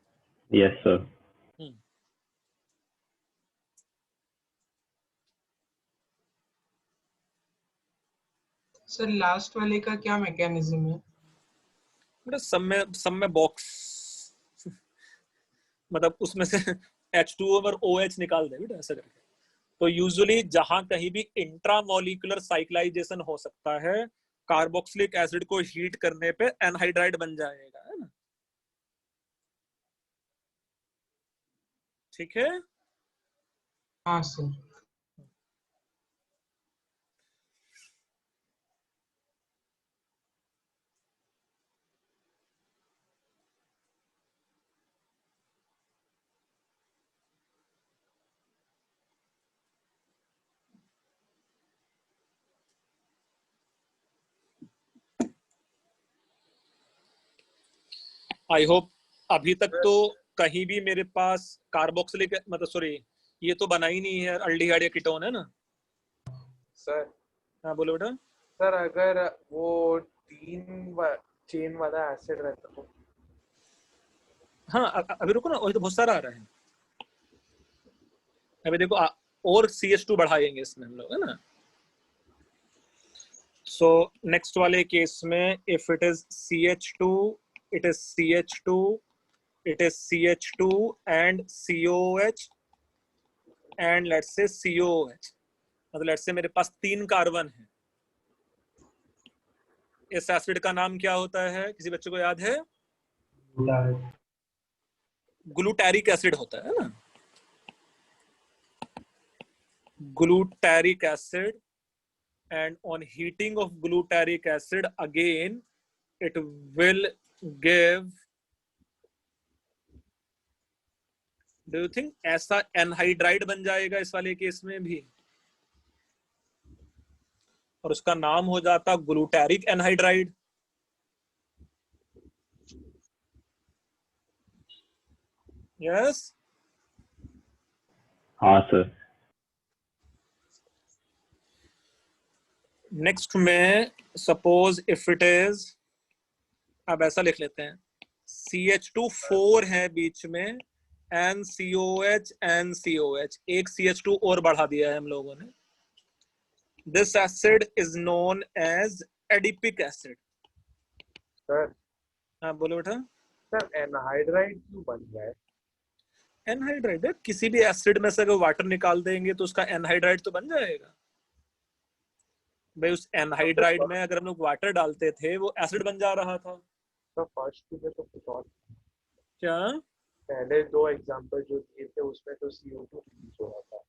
Yes sir. Sir last वाले का क्या मैकेनिज्म है? बेटा सब में बॉक्स मतलब उसमें से H2O और OH निकाल दे बेटा, ऐसा करके। तो यूजुअली जहां कहीं भी इंट्रामोलिकुलर साइक्लाइजेशन हो सकता है, कार्बोक्सिलिक एसिड को हीट करने पे एनहाइड्राइड बन जाएगा, है ना? ठीक है। हाँ सर। आई होप अभी तक तो कहीं भी मेरे पास कार्बोक्सिलिक मतलब सॉरी ये तो बना ही नहीं है अल्डिहाइड या कीटोन, है ना? सर हाँ बोलो बेटा। सर अगर वो 3 चेन वाला एसिड रहता तो? हाँ अभी रुको ना, वही तो बहुत सारा आ रहा है। अभी देखो और CH2 बढ़ाएंगे इसमें हम लोग, है ना? सो नेक्स्ट वाले केस में if it is CH2, it is CH2, it is CH2 and COH and let's say COH। मतलब लेट्स से मेरे पास 3 कार्बन है। इस एसिड का नाम क्या होता है? किसी बच्चे को याद है? ग्लूटैरिक एसिड होता है ना? ग्लूटैरिक acid. and on heating of glutaric acid again it will give, do you think ऐसा एनहाइड्राइड बन जाएगा इस वाले केस में भी? और उसका नाम हो जाता ग्लूटैरिक एनहाइड्राइड। यस। हाँ सर। नेक्स्ट में सपोज इफ इट इज, अब ऐसा लिख लेते हैं CH2 4 है बीच में, NCOH NCOH, एक CH2 और बढ़ा दिया है हम लोगों ने। This acid is known as adipic acid। Sir हाँ बोलो बेटा। सर एनहाइड्राइड क्यों बन गया है? एनहाइड्राइड है, किसी भी एसिड में से अगर वाटर निकाल देंगे तो उसका एनहाइड्राइड तो बन जाएगा भाई। उस एनहाइड्राइड में अगर हम लोग वाटर डालते थे वो एसिड बन जा रहा था। तो फर्स्ट में तो कुछ और, क्या? पहले 2 एग्जांपल जो दिए थे उसमें तो CO2 रिलीज हो रहा था।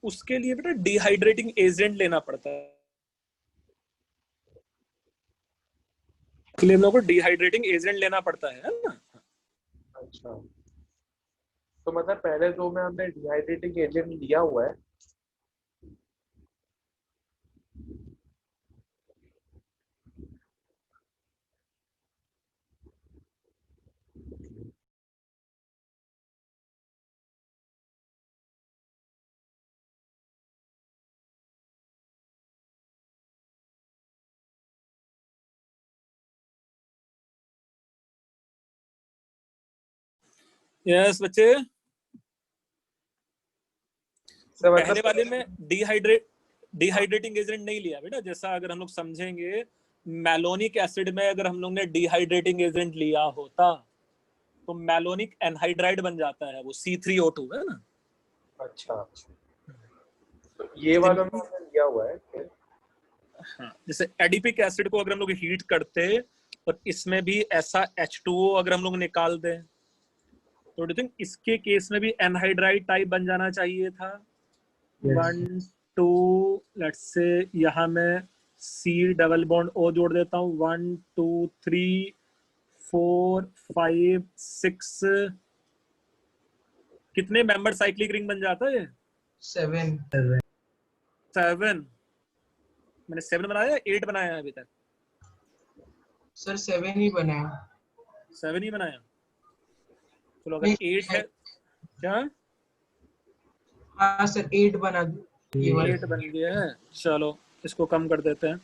उसके लिए बेटा डिहाइड्रेटिंग एजेंट लेना पड़ता है, इसलिए हम लोग को डिहाइड्रेटिंग एजेंट लेना पड़ता है ना? अच्छा, तो मतलब पहले 2 में हमने डिहाइड्रेटिंग एजेंट लिया हुआ है। यस बच्चे। सर पहले मतलब वाले में डिहाइड्रेटिंग एजेंट नहीं लिया बेटा। जैसा अगर हम लोग समझेंगे मैलोनिक एसिड में अगर हम लोग ने डिहाइड्रेटिंग एजेंट लिया होता तो मैलोनिक एनहाइड्राइड बन जाता है, वो C3O2 है ना? अच्छा, तो ये वाला में हमने लिया हुआ है फिर। हाँ, जैसे एडिपिक एसिड को अगर हम लोग हीट करते और इसमें भी ऐसा H2O अगर हम लोग निकाल दें तो डू थिंक इसके केस में भी एनहाइड्राइड टाइप बन जाना चाहिए था। 1 2 लेट्स से यहाँ मैं C डबल बॉन्ड O जोड़ देता हूँ। 1 2 3 4 5 6, कितने मेंबर साइक्लिक रिंग बन जाता है? 7। 7। मैंने 7 बनाया, 8 बनाया अभी तक? सर 7 ही बनाया। 7 ही बनाया। चलो अगर नहीं, 8 है क्या? हाँ सर 8 बना दो ये वाला। 8 बन गया है। चलो इसको कम कर देते हैं,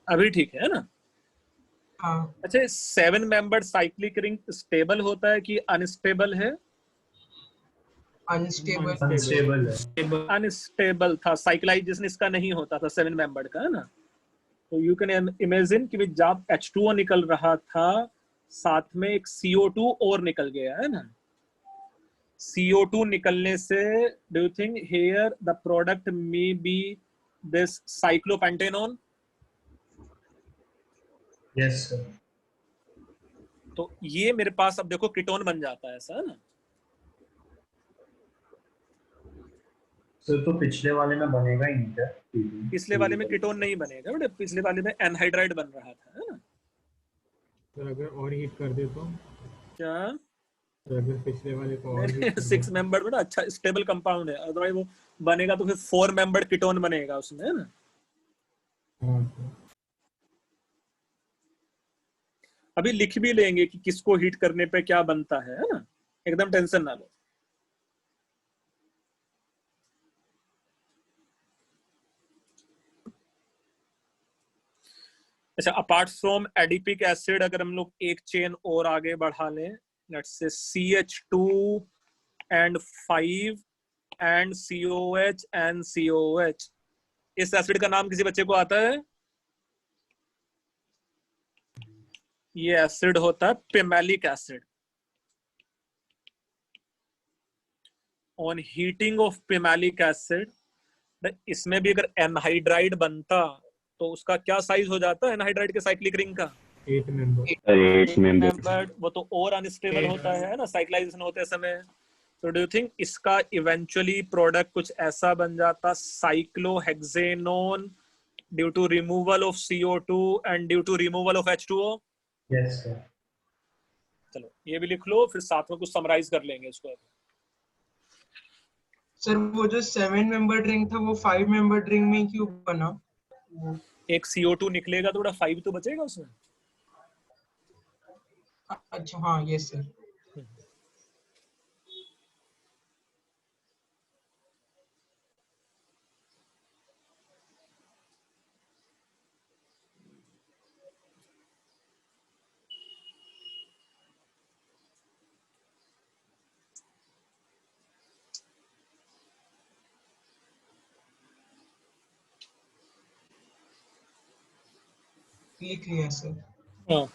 अभी ठीक है ना? हाँ अच्छा, 7 मेंबर साइक्लिक रिंग स्टेबल होता है कि अनस्टेबल है? अनस्टेबल। अनस्टेबल है। अनस्टेबल था, साइक्लाइजेशन इसका नहीं होता था 7 मेंबर का, है ना? तो यू कैन इमेजिन कि जब H2O निकल रहा था, साथ में एक CO2 और निकल गया, है ना? CO2 निकलने से do you think here the product may be this cyclopentanone? Yes sir. तो ये मेरे पास अब देखो कीटोन बन जाता है ऐसा, है ना? सर तो पिछले वाले में बनेगा ही नहीं क्या? पिछले वाले में कीटोन नहीं बनेगा बेटा, पिछले वाले में एनहाइड्राइड बन रहा था, है ना? सर अगर और हीट कर दे तो? क्या? तो अगर पिछले वाले को और हीट कर दे 6 मेंबर बेटा अच्छा स्टेबल कंपाउंड है, अदरवाइज वो बनेगा तो फिर 4 मेंबर कीटोन बनेगा उसमें, है ना? हाँ सर। अभी लिख भी लेंगे कि किसको हीट करने पे क्या बनता है ना? एकदम टेंशन ना लो। अच्छा, अपार्ट फ्रॉम एडिपिक एसिड अगर हम लोग एक चेन और आगे बढ़ा लें, let's say CH2 and 5 and COH and COH, इस एसिड का नाम किसी बच्चे को आता है? ये एसिड होता है pimelic acid. On heating of pimelic acid, इसमें भी अगर एनहाइड्राइड बनता तो उसका क्या साइज हो जाता एनहाइड्राइड के साइक्लिक रिंग का? 8 मेंबर। 8 मेंबर। वो तो और अनस्टेबल होता है ना साइक्लाइजेशन होते समय। तो डू यू थिंक इसका इवेंचुअली प्रोडक्ट कुछ ऐसा बन जाता, cyclohexanone, due to removal of CO2 and due to removal of H2O? Yes sir. चलो ये भी लिख लो, फिर साथ में कुछ समराइज कर लेंगे इसको। सर वो जो 7 मेंबर ड्रिंक था वो 5 मेंबर ड्रिंक में क्यों बना? एक CO2 निकलेगा तो बड़ा 5 तो बचेगा उसमें। अच्छा हाँ यस सर। लिख लिया सर। हाँ,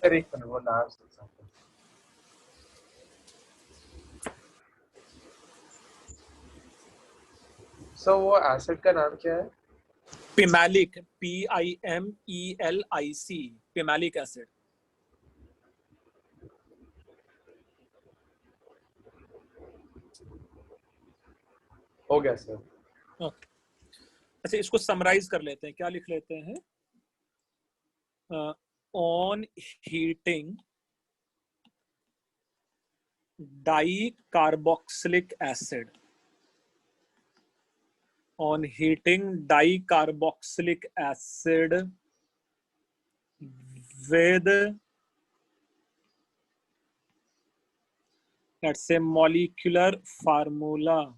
सर एक मिनट वो नाम से सर वो एसिड का नाम क्या है? पिमेलिक, PIMELIC, पिमेलिक एसिड। हो गया सर। अच्छा इसको समराइज कर लेते हैं, क्या लिख लेते हैं? On heating die carboxylic acid, on heating dicarboxylic acid with, let's say, molecular formula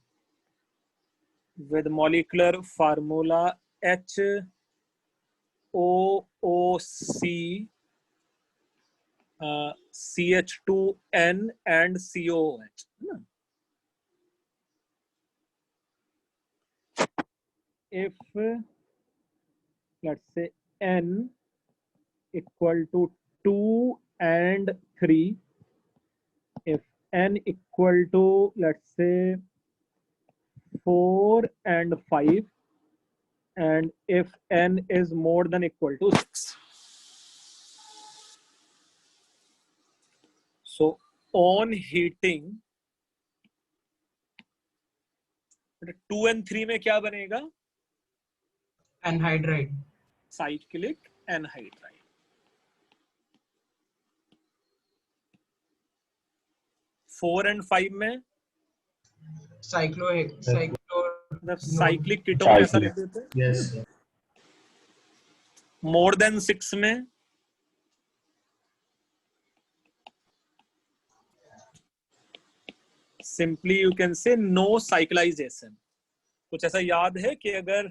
HOOC, CH2N and COH. If let's say N equal to 2 and 3, if N equal to let's say 4 and 5, and if N is more than equal to 6. So on heating 2 and 3 में क्या बनेगा? Anhydride. Cyclic anhydride. 4 and 5 में cyclo मतलब cyclic ketone ऐसा लिख देते हैं। Yes, sir. मोर than 6 में simply you can say no cyclisation. कुछ ऐसा याद है कि अगर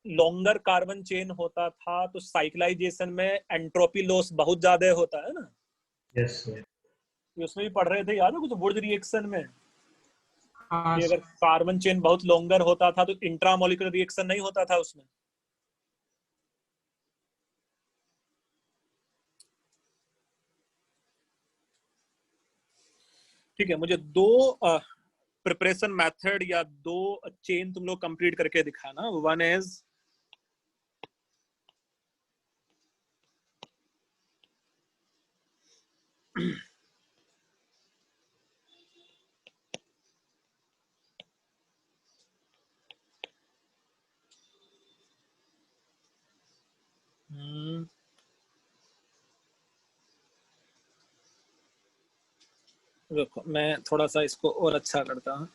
लॉन्गर कार्बन चेन होता था तो साइक्लाइजेशन में एंट्रोपी लॉस बहुत ज्यादा होता है ना। Yes, sir. ये उसमें भी पढ़ रहे थे, याद है कुछ वुड रिएक्शन में हाँ कि अगर कार्बन चेन बहुत लॉन्गर होता था तो इंट्रामोलिकुलर रिएक्शन नहीं होता था उसमें। ठीक है, मुझे 2 प्रिपरेशन मेथड या 2 चेन तुम लोग कंप्लीट करके दिखाना। वन इज रुको मैं थोड़ा सा इसको और अच्छा करता हूँ।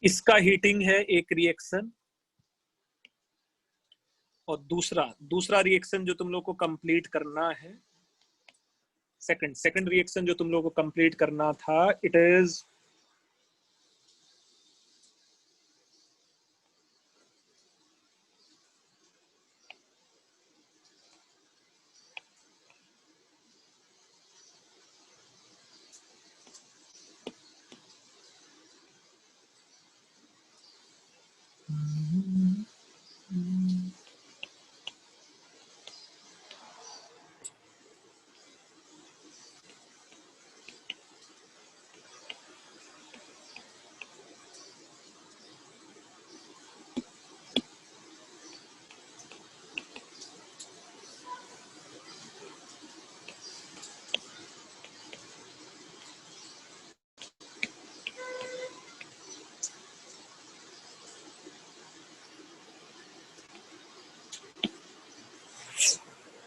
इसका हीटिंग है एक रिएक्शन, और दूसरा रिएक्शन जो तुम लोग को कंप्लीट करना है, सेकंड रिएक्शन जो तुम लोग को कंप्लीट करना था, इट इज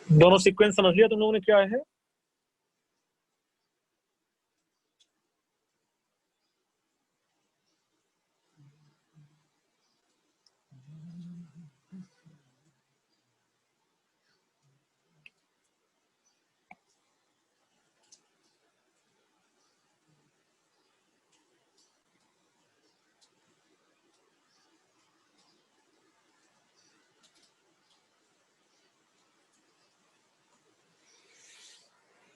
दोनों सीक्वेंस समझ लिया तुम लोगों ने क्या है?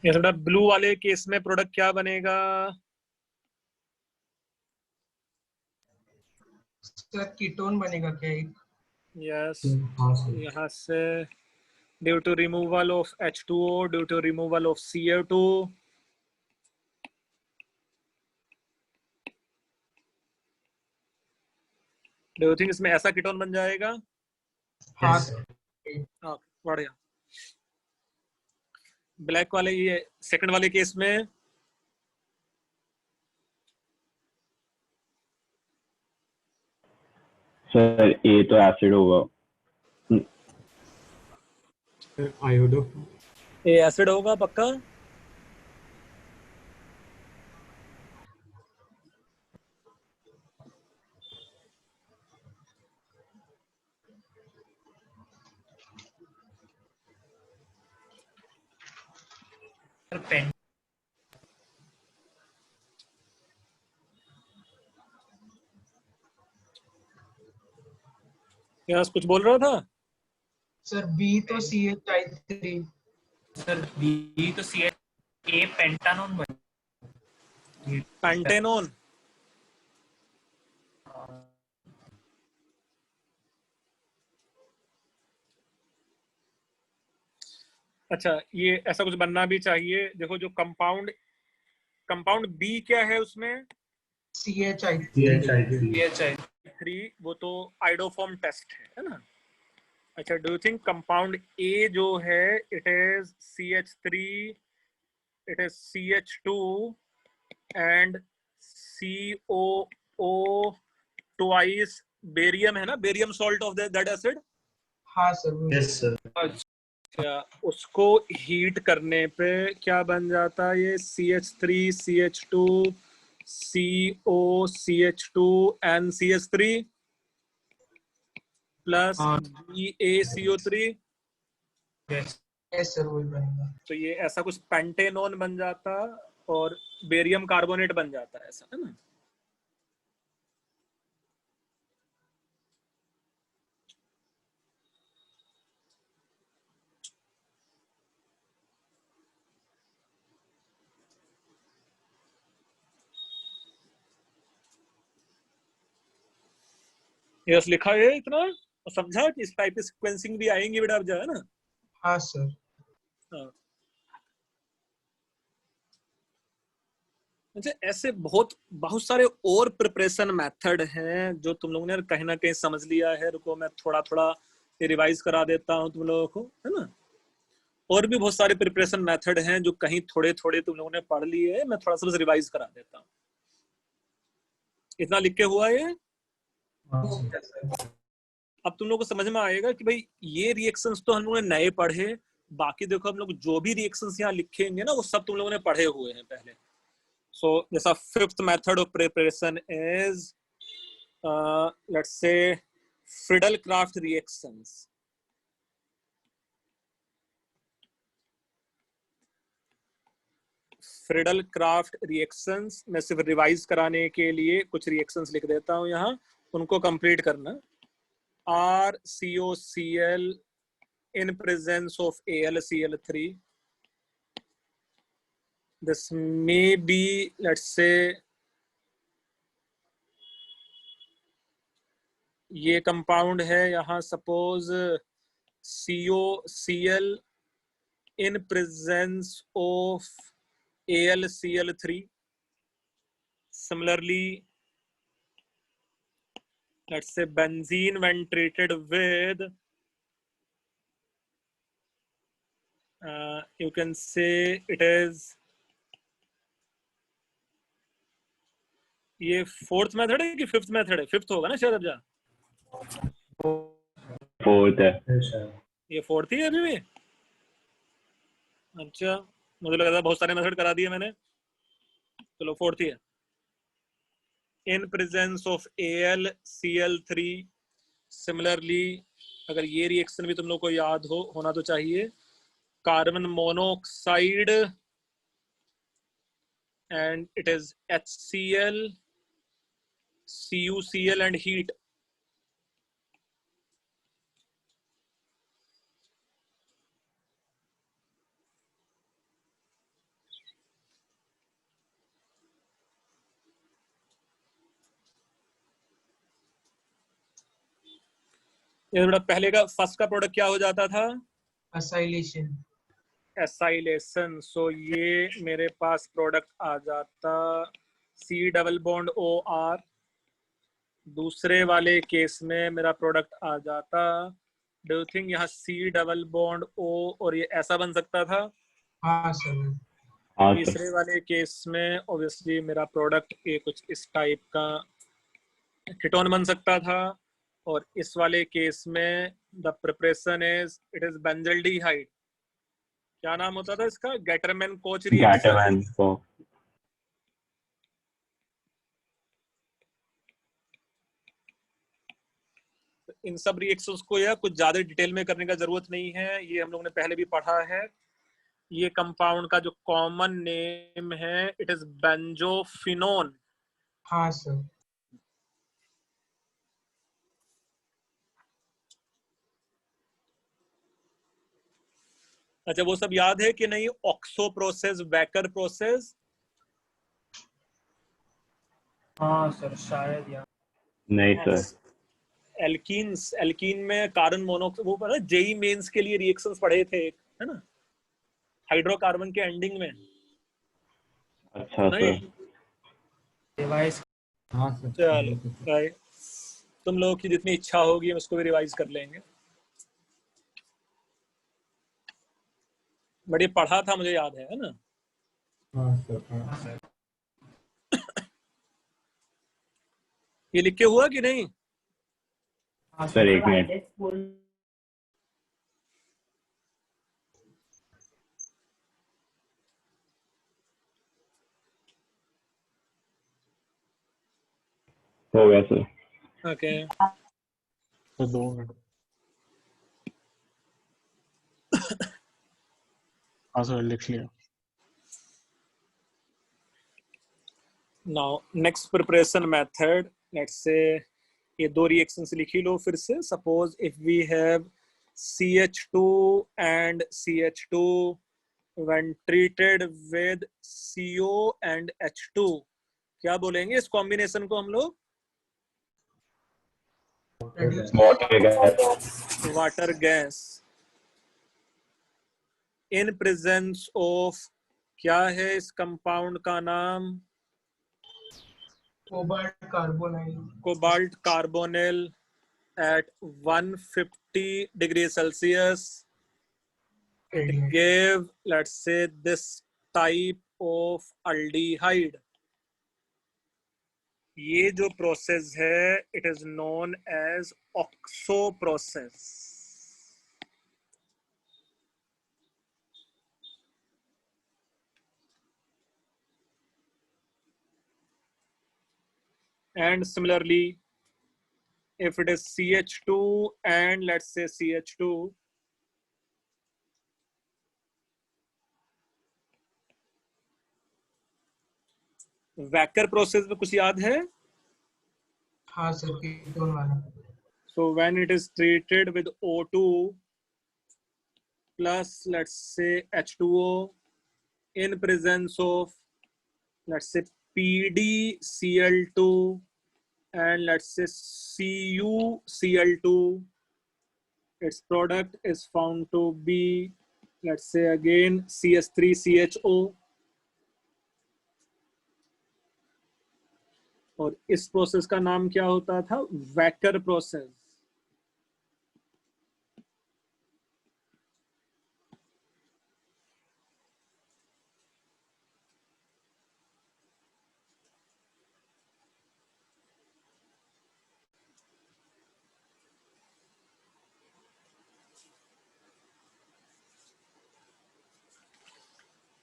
ये थोड़ा ब्लू वाले केस में प्रोडक्ट क्या बनेगा? सर कीटोन बनेगा क्या एक? यस, हाँ सर. यहाँ से due to removal of H2O, due to removal of CO2, do you think इसमें ऐसा कीटोन बन जाएगा? हाँ Yes, sir. हाँ, बढ़िया। ब्लैक वाले ये सेकंड वाले केस में सर ए तो एसिड होगा। सर आयोडो ये एसिड होगा पक्का? यस, कुछ बोल रहा था? सर बी तो CH3। सर बी तो सी ए पेंटानोन बन पेंटेनोन। अच्छा, ये ऐसा कुछ बनना भी चाहिए। देखो जो कंपाउंड बी क्या है उसमें? CH3। वो तो आइडोफॉर्म टेस्ट है ना। अच्छा, do you think compound A जो है it is CH3, it is CH2 and CO CO twice barium है ना, barium salt of that acid, हाँ सर वही। Yes, sir. क्या उसको हीट करने पे क्या बन जाता है? ये CH3 CH2 CO CH2 and CH3 plus BaCO3, Yes. Yes sir वही बनेगा। तो ये ऐसा कुछ पेंटेनोन बन जाता और बेरियम कार्बोनेट बन जाता है, ऐसा है ना। यस लिखा है इतना, और समझा कि इस टाइप की सीक्वेंसिंग भी आएंगी बेटा अब जो है ना। हाँ सर। हाँ। अच्छा, ऐसे बहुत बहुत सारे और प्रिपरेशन मेथड हैं जो तुम लोगों ने कहीं ना कहीं समझ लिया है। रुको मैं थोड़ा थोड़ा रिवाइज करा देता हूँ तुम लोगों को, है ना। और भी बहुत सारे प्रिपरेशन मेथड हैं जो कहीं थोड़े थोड़े तुम लोगों ने पढ़ लिए हैं, मैं थोड़ा सा बस रिवाइज करा देता हूँ। इतना लिख के हुआ ये। Yes sir. अब तुम लोग को समझ में आएगा कि भाई ये रिएक्शंस तो हम लोगों ने नए पढ़े, बाकी देखो हम लोग जो भी रिएक्शंस यहाँ लिखेंगे ना वो सब तुम लोगों ने पढ़े हुए हैं पहले। सो जैसा fifth method of preparation is let's से Friedel Crafts reactions. Friedel Crafts reactions मैं सिर्फ रिवाइज कराने के लिए कुछ रिएक्शंस लिख देता हूँ यहाँ, उनको कंप्लीट करना। RCOCl in presence of AlCl3. This may be, let's say, ये कंपाउंड है यहाँ suppose COCl in presence of AlCl3. Similarly, let's say benzene when treated with you can say it is, ये फोर्थ मेथड है कि fifth method है? Fifth होगा ना शायद अब जा। फोर्थ है। Yes, sir. ये फोर्थ ही है अभी भी। अच्छा मुझे लगा था बहुत सारे मेथड करा दिए मैंने, चलो फोर्थ ही है। In presence of AlCl3। Similarly अगर ये रिएक्शन भी तुम लोग को याद होना तो चाहिए, carbon monoxide and it is HCl CuCl and heat. ये थोड़ा पहले का फर्स्ट का प्रोडक्ट क्या हो जाता था? असाइलेशन। एसाइलेशन। सो ये मेरे पास प्रोडक्ट आ जाता C डबल बॉन्ड OR। दूसरे वाले केस में मेरा प्रोडक्ट आ जाता, डू यू थिंक यहाँ C डबल बॉन्ड O और ये ऐसा बन सकता था? हाँ सर। हाँ सर। तीसरे वाले केस में ऑब्वियसली मेरा प्रोडक्ट ये कुछ इस टाइप का कीटोन बन सकता था, और इस वाले केस में the preparation is it is benzaldehyde. क्या नाम होता था इसका? Gattermann coach reaction. गैटरमैन को इन सब रिएक्शंस को या कुछ ज्यादा डिटेल में करने का जरूरत नहीं है, ये हम लोगों ने पहले भी पढ़ा है। ये कंपाउंड का जो कॉमन नेम है इट इज बेंजोफिनोन। हाँ सर। अच्छा वो सब याद है कि नहीं? Oxo process, Wacker process. हाँ सर शायद यार। नहीं सर। एल्कीन्स, एल्कीन में कार्बन मोनोक्साइड, वो पता जेई मेंस के लिए रिएक्शंस पढ़े थे एक, है ना, हाइड्रोकार्बन के एंडिंग में। अच्छा नहीं सर। डिवाइस। हाँ सर। चलो भाई, तुम लोगों की जितनी इच्छा होगी हम उसको भी रिवाइज कर लेंगे। बट ये पढ़ा था मुझे याद है ना। हाँ सर। हाँ सर। ये लिख के हुआ कि नहीं? सर एक मिनट, हो गया सर। ओके तो 2 मिनट। हाँ सर लिख लिया। Now next preparation method, let's say ये 2 रिएक्शंस लिख ही लो फिर से। Suppose if we have CH2 and CH2 when treated with CO and H2, क्या बोलेंगे इस कॉम्बिनेशन को हम लोग? Water gas. Water gas in presence of, क्या है इस कंपाउंड का नाम? Cobalt carbonyl. Cobalt carbonyl at 150 degrees Celsius. It gave, let's say, this type of aldehyde. ये जो प्रोसेस है, it is known as OXO process. And similarly, if it is CH2 and let's say CH2, Wacker process में कुछ याद है? हाँ sir, ketone वाला। So when it is treated with O2 plus let's say H2O in presence of let's say PdCl2 and let's say CuCl2, its product is found to be let's say again CH3CHO, और इस process का नाम क्या होता था? Wacker process.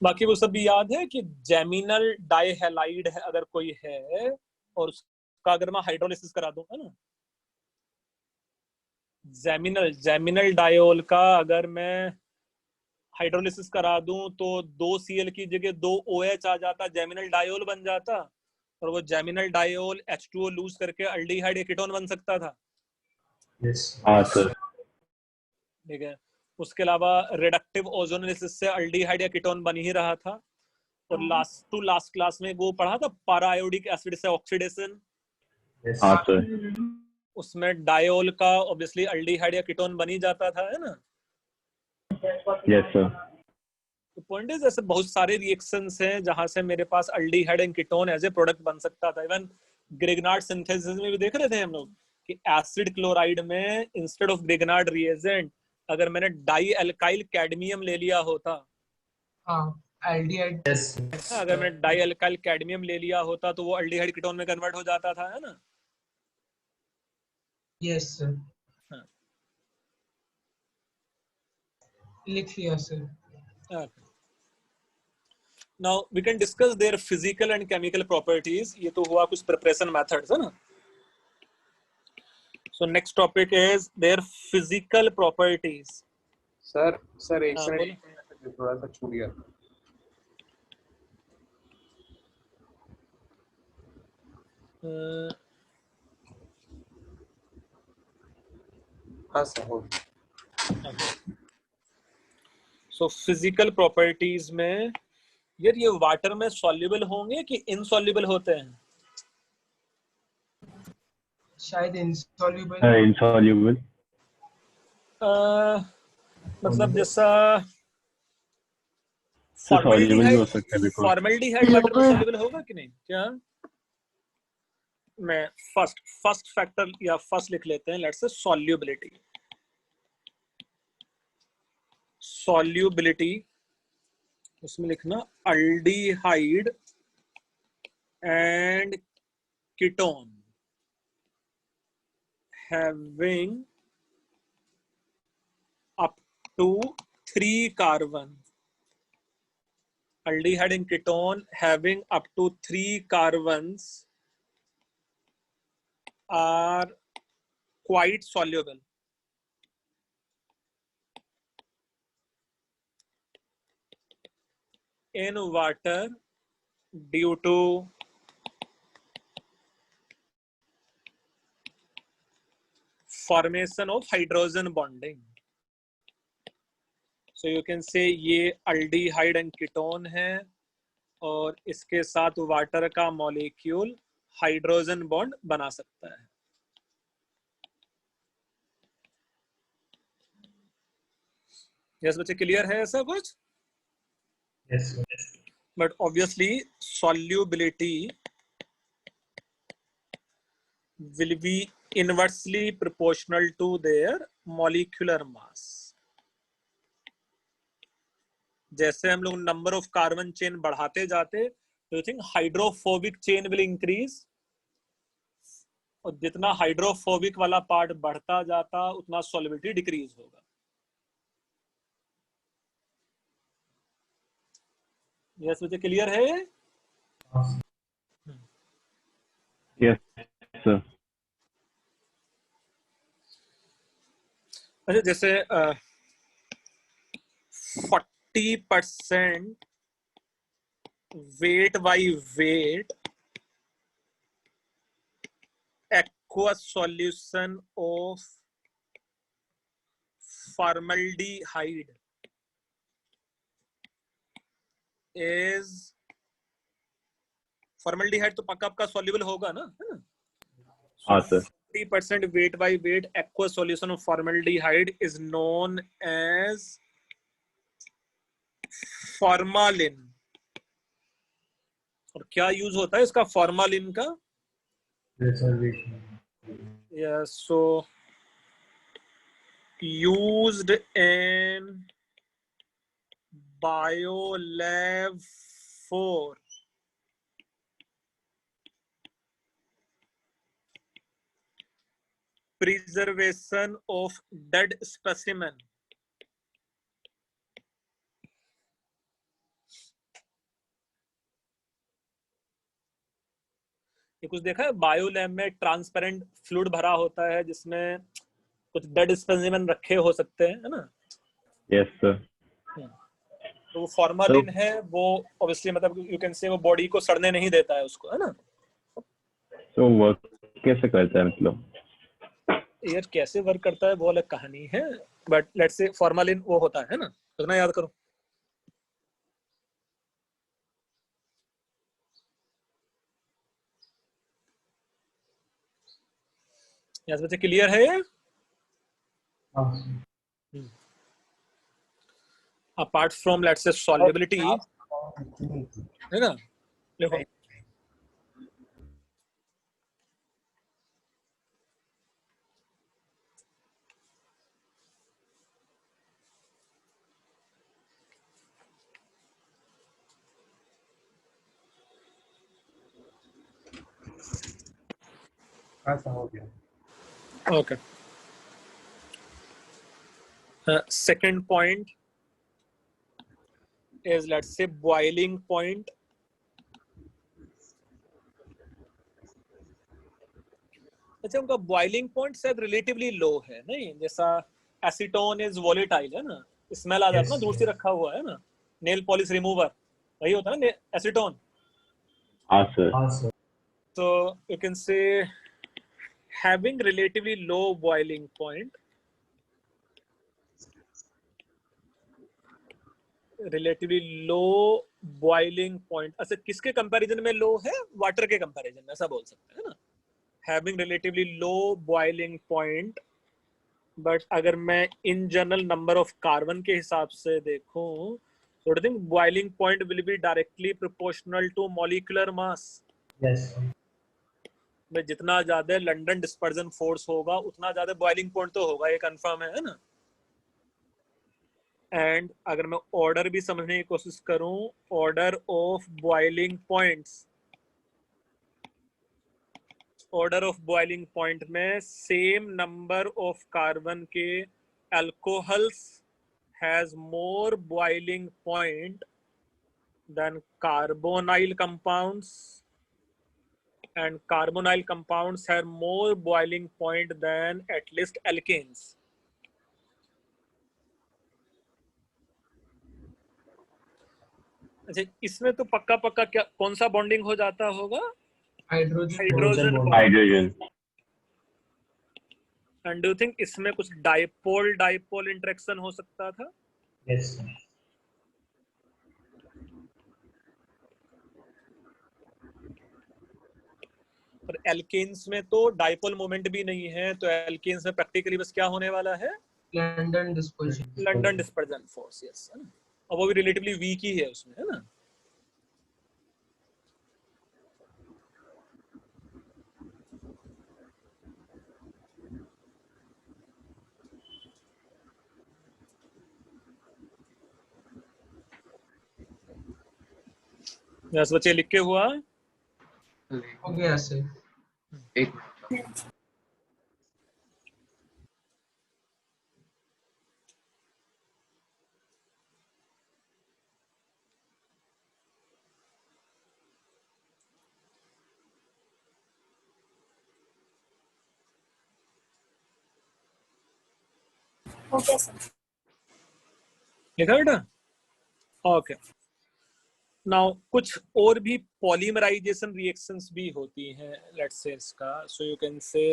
बाकी वो सब भी याद है कि जेमिनल डाइहैलाइड है अगर कोई है और उसका अगर मैं हाइड्रोलिसिस करा दूं, है ना, जेमिनल डायोल का अगर मैं हाइड्रोलिसिस करा दूं तो 2Cl की जगह 2OH आ जाता, जेमिनल डायोल बन जाता, और वो जेमिनल डायोल H2O लूज करके अल्डिहाइड या कीटोन बन सकता था। हाँ सर। ठीक है, उसके अलावा रिडक्टिव ओजोनोलिसिस से अल्डिहाइड या कीटोन बन ही रहा था। और लास्ट क्लास में वो पढ़ा था पारा आयोडिक एसिड से ऑक्सीडेशन। हाँ सर। उसमें डायोल का ऑब्वियसली अल्डिहाइड या कीटोन बन ही जाता था, है ना। Yes sir. तो पॉइंट इज ऐसे बहुत सारे रिएक्शंस हैं जहां से मेरे पास aldehyde and ketone as a product बन सकता था। इवन ग्रिग्नार्ड सिंथेसिस में भी देख रहे थे हम लोग कि एसिड क्लोराइड में इंस्टेड ऑफ ग्रिग्नार्ड रिएजेंट अगर मैंने डाई एल्काइल कैडमियम ले लिया होता, हाँ एल्डिहाइड, अगर मैंने डाई एल्काइल कैडमियम ले लिया होता तो वो अल्डिहाइड कीटोन में कन्वर्ट हो जाता था, है ना। यस सर, हाँ। लिख लिया sir. Now we can discuss their physical and chemical properties. ये तो हुआ कुछ preparation methods, है ना। So next topic is their physical properties. Sir एक हाँ, मिनट, थोड़ा सा छूट गया। हाँ सर, हो। So physical properties में यार ये वाटर में soluble होंगे कि insoluble होते हैं? शायद insoluble। insoluble। मतलब जैसा soluble भी हो सकता है बिल्कुल। फॉर्मल्डिहाइड वाटर में soluble होगा कि नहीं? क्या मैं फर्स्ट फैक्टर या फर्स्ट लिख लेते हैं, लेट्स से सॉल्युबिलिटी, उसमें लिखना aldehyde and ketone. having up to 3 carbons. Aldehyde and ketone having up to 3 carbons are quite soluble. In water due to formation of hydrogen bonding. So you can say ये aldehyde and ketone है और इसके साथ water का molecule hydrogen bond बना सकता है. Yes बच्चे, क्लियर है ऐसा कुछ? Yes, sir. But obviously solubility will be inversely proportional to their molecular mass. जैसे हम लोग नंबर ऑफ कार्बन चेन बढ़ाते जाते, तो you think hydrophobic chain will increase, और जितना हाइड्रोफोबिक वाला पार्ट बढ़ता जाता उतना सॉल्युबिलिटी डिक्रीज होगा. यस मुझे क्लियर है? Yes, sir. अच्छा, जैसे 40% weight by weight aqueous solution of formaldehyde is, formaldehyde तो पक्का आपका soluble होगा ना, है ना? हाँ sir. 40% weight by weight aqueous solution of formaldehyde is known as formalin. और क्या यूज होता है इसका फॉर्मालिन का? Preservation. Yes, so used in biolab for preservation of dead specimen. ये कुछ देखा है बायो लैब में, ट्रांसपेरेंट फ्लूइड भरा होता है जिसमें कुछ डेड स्पेसिमेन रखे हो सकते हैं, है ना? Yes, sir. तो वो फॉर्मालिन है, वो ऑब्वियसली मतलब यू कैन से वो बॉडी को सड़ने नहीं देता है उसको, है ना? So work कैसे करता है मतलब? यार कैसे वर्क करता है वो अलग कहानी है, बट लेट्स से फॉर्मालिन वो होता है ना, इतना याद करो. यस बच्चे, क्लियर है ये? Apart from let's say solubility, है ना? देखो ऐसा हो गया. okay. Second point is let's say boiling point. अच्छा, उनका बॉइलिंग पॉइंट शायद रिलेटिवली लो है, नहीं? जैसा एसीटोन इज वोलेटाइल है ना, स्मेल आ जाता है ना, दूर से रखा हुआ है ना, नेल पॉलिश रिमूवर वही होता है ना एसीटोन. हाँ sir. So you can say having relatively low boiling point, relatively low boiling point. अच्छा, किसके कंपैरिजन में लो है? वाटर के कंपैरिजन में, ऐसा बोल सकते हैं ना. Having relatively low boiling point, but अगर मैं in general number of carbon के हिसाब से देखूं, so I think boiling point will be directly proportional to molecular mass. Yes. में जितना ज्यादा लंदन डिस्पर्जन फोर्स होगा उतना ज्यादा बॉइलिंग पॉइंट तो होगा, ये कंफर्म है ना? एंड अगर मैं ऑर्डर भी समझने की कोशिश करूं, order of boiling points order of boiling point में सेम नंबर ऑफ कार्बन के alcohols has more boiling point than carbonyl compounds and carbonyl compounds have more boiling point than at least alkanes. अच्छा, इसमें तो पक्का पक्का क्या कौन सा बॉन्डिंग हो जाता होगा? Hydrogen hydrogen bond. Hydrogen. And do you think इसमें कुछ डाइपोल डाइपोल इंटरेक्शन हो सकता था? Yes, sir. पर एल्केन्स में तो डाइपोल मोमेंट भी नहीं है, तो एल्केन्स में प्रैक्टिकली बस क्या होने वाला है? London dispersion. London dispersion force, yes, है ना? और वो भी रिलेटिवली वीक ही है उसमें, है ना? यस बच्चे, लिख के हुआ? हो गया सर। एक Okay, sir. लिखा बेटा? ओके। नाउ कुछ और भी पॉलीमराइजेशन रिएक्शंस भी होती हैं, लेट्स से इसका, सो यू कैन से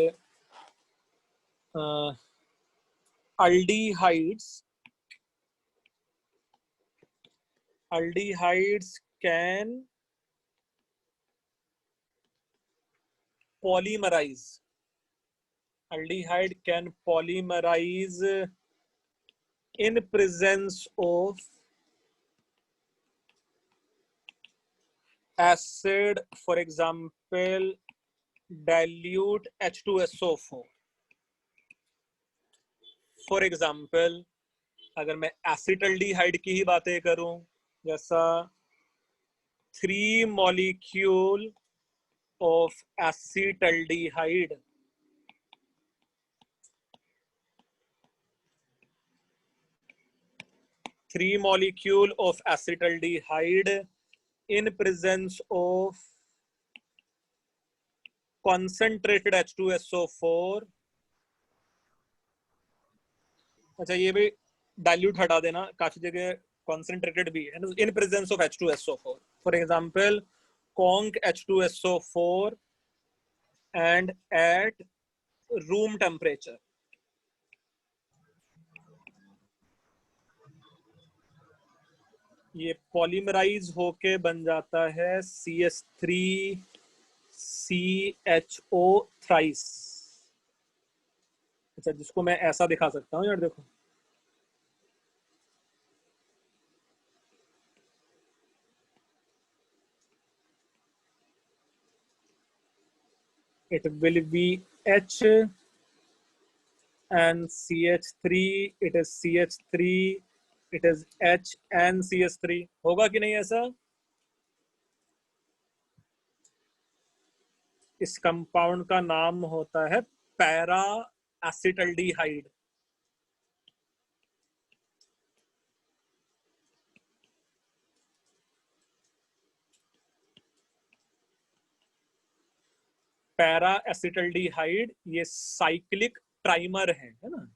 aldehydes can polymerize. Aldehyde can polymerize in presence of acid, for example dilute H2SO4. For example अगर मैं एसिटल्डिहाइड की ही बातें करूं, जैसा 3 molecule of acetaldehyde in presence of concentrated H2SO4. अच्छा, ये भी डाइल्यूट हटा देना, काफी जगह कॉन्सेंट्रेटेड भी है, in presence of H2SO4. For example conc H2SO4 and at room temperature. ये पॉलीमराइज होके बन जाता है CH3CHO थ्राइस. अच्छा, जिसको मैं ऐसा दिखा सकता हूँ यार, देखो it will be H and CH3, it is CH3, it is H and CH3. होगा कि नहीं ऐसा? इस कंपाउंड का नाम होता है पैरा एसिटल्डिहाइड. पैरा एसिटल्डिहाइड ये साइक्लिक ट्राइमर है ना?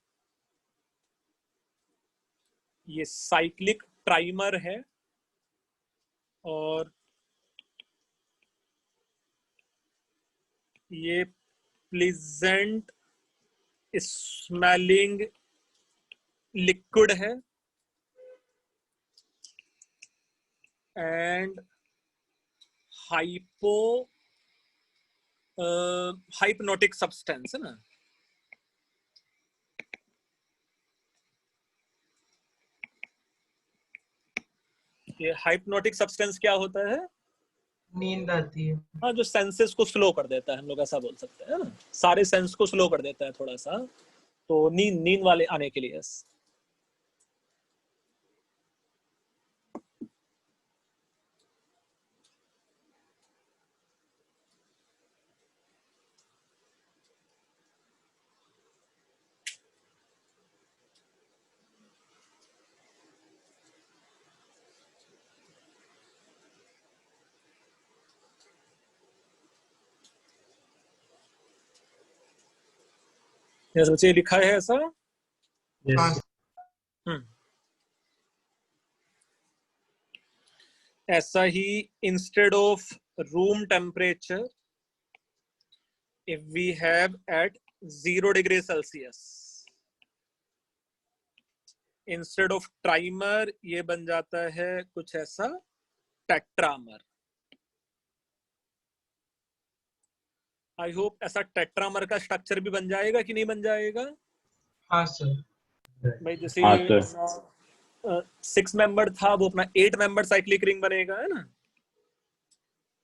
ये साइक्लिक ट्राइमर है और ये प्लीजेंट स्मेलिंग लिक्विड है एंड हाइप्नोटिक सब्सटेंस है ना? ये हाइप्नोटिक सब्सटेंस क्या होता है? नींद आती है। हाँ, जो सेंसेस को स्लो कर देता है, हम लोग ऐसा बोल सकते हैं ना, सारे सेंस को स्लो कर देता है थोड़ा सा, तो नींद वाले आने के लिए. यस बच्चे लिखा है ऐसा। Yes. ऐसा ही instead of room temperature if we have at 0 degree Celsius, instead of trimer ये बन जाता है कुछ ऐसा टेट्रामर। आई होप ऐसा टेट्रामर का स्ट्रक्चर भी बन जाएगा कि नहीं बन जाएगा। हाँ सर। भाई जैसे हाँ, ये सर। 6 मेंबर था वो अपना 8 मेंबर साइक्लिक रिंग बनेगा, है ना।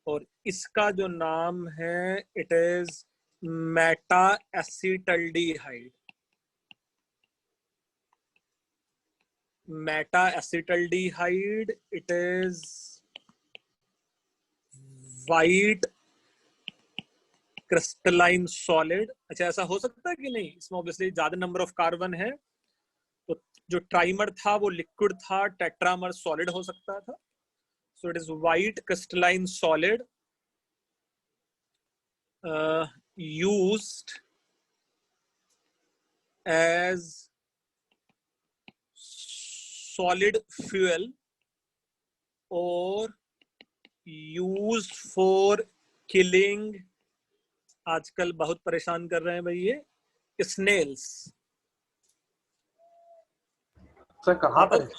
और इसका जो नाम है it is Meta acetaldehyde. Meta acetaldehyde it is white crystalline solid. अच्छा ऐसा हो सकता है कि नहीं, इसमें ऑब्वियसली ज्यादा नंबर ऑफ कार्बन है, तो जो ट्राइमर था वो लिक्विड था, टेट्रामर सॉलिड हो सकता था। So it is white crystalline solid used as solid fuel or used for killing, आजकल बहुत परेशान कर रहे हैं भाई ये स्नेल्स। सर कहाँ पर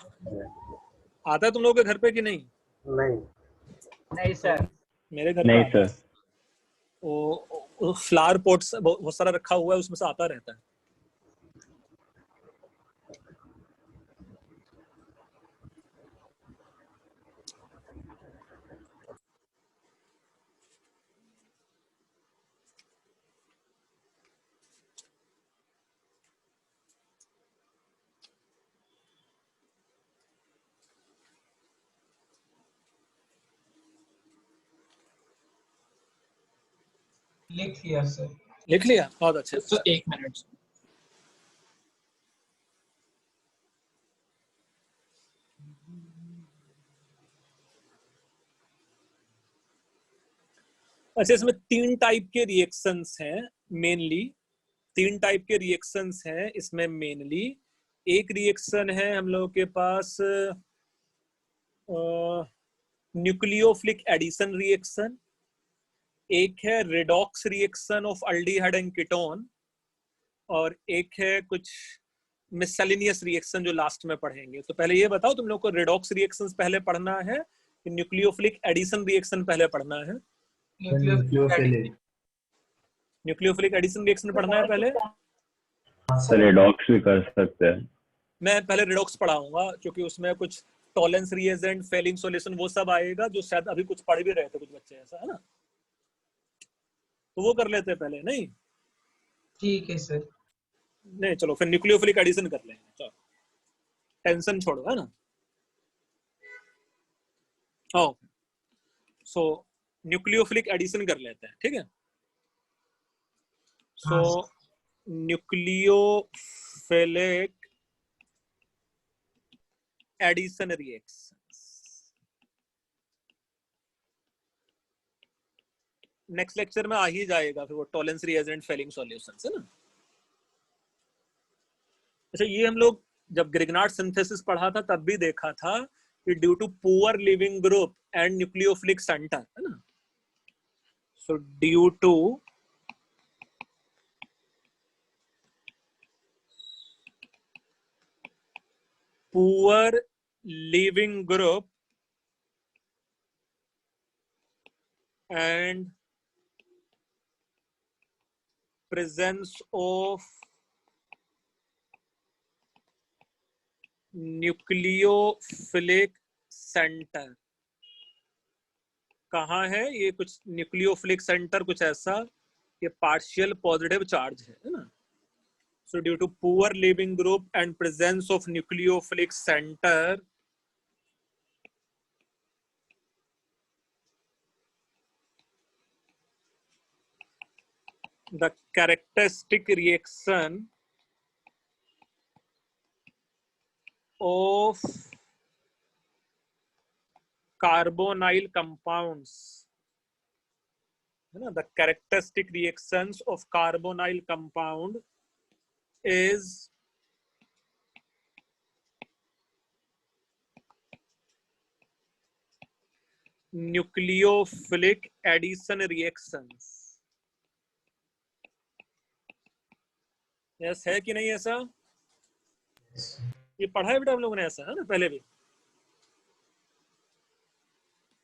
आता है तुम लोगों के घर पे कि नहीं? नहीं सर। मेरे घर पे नहीं आता है। सर। वो फ्लावर पॉट्स बहुत सारा रखा हुआ है, उसमें से आता रहता है। लिख लिया सर। लिख लिया, बहुत अच्छे। तो 1 मिनट। अच्छा इसमें 3 टाइप के रिएक्शंस हैं मेनली। 3 टाइप के रिएक्शंस हैं इसमें मेनली। एक रिएक्शन है हम लोगों के पास न्यूक्लियोफिलिक एडिशन रिएक्शन, एक है redox reaction of aldehyde and ketone, और एक है कुछ मिससेलेनियस रिएक्शन जो लास्ट में पढ़ेंगे। तो पहले ये बताओ तुम लोग को रेडॉक्स रिएक्शंस पहले पढ़ना है कि न्यूक्लियोफिलिक एडिशन रिएक्शन पहले पढ़ना है? Nucleophilic. न्यूक्लियोफिलिक एडिशन रिएक्शन पढ़ना है पहले। सर रेडॉक्स भी कर सकते हैं। मैं पहले रेडॉक्स पढ़ाऊंगा क्योंकि उसमें कुछ टॉलेंस रिएजेंट, फेलिंग सॉल्यूशन वो सब आएगा जो शायद अभी कुछ पढ़ भी रहे थे कुछ बच्चे, ऐसा है ना। तो वो कर लेते हैं पहले, नहीं? ठीक है सर। नहीं चलो फिर न्यूक्लियोफिलिक एडिशन कर लेंगे, चलो टेंशन छोड़ो, है ना। ओ सो न्यूक्लियोफिलिक एडिशन कर लेते हैं, ठीक है। So nucleophilic addition reactions, next lecture में आ ही जाएगा फिर वो टॉलेंस रिएजेंट, फेलिंग सॉल्यूशंस, है ना। अच्छा ये हम लोग जब ग्रिग्नार्ड सिंथेसिस पढ़ा था तब भी देखा था कि due to poor leaving group and nucleophilic centre, है ना। So due to poor leaving group and presence of nucleophilic center, कहाँ है ये? कुछ न्यूक्लियोफिलिक सेंटर कुछ ऐसा, ये पार्शियल पॉजिटिव चार्ज है ना। So due to poor leaving group and presence of nucleophilic centre, the characteristic reaction of carbonyl compounds, है ना, the characteristic reactions of carbonyl compound is nucleophilic addition reactions. Yes है कि नहीं ऐसा? ये पढ़ा है बेटा हम लोगों ने, ऐसा है ना पहले भी?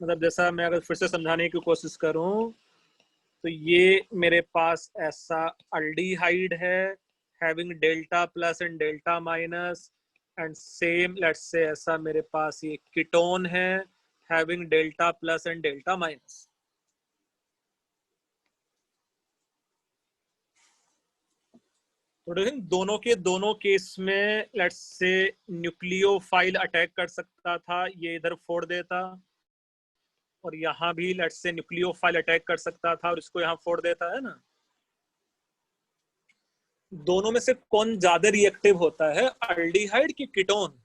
मतलब जैसा मैं अगर फिर से समझाने की कोशिश करूं तो ये मेरे पास ऐसा अल्डिहाइड है having delta plus and delta minus, and same let's say ऐसा मेरे पास ये कीटोन है having delta plus and delta minus. तो दोनों के दोनों केस में लेट्स से न्यूक्लियोफाइल अटैक कर सकता था, ये इधर फोड़ देता, और यहाँ भी लेट्स से न्यूक्लियोफाइल अटैक कर सकता था और इसको यहाँ फोड़ देता, है ना? दोनों में से कौन ज्यादा रिएक्टिव होता है, अल्डिहाइड की कीटोन?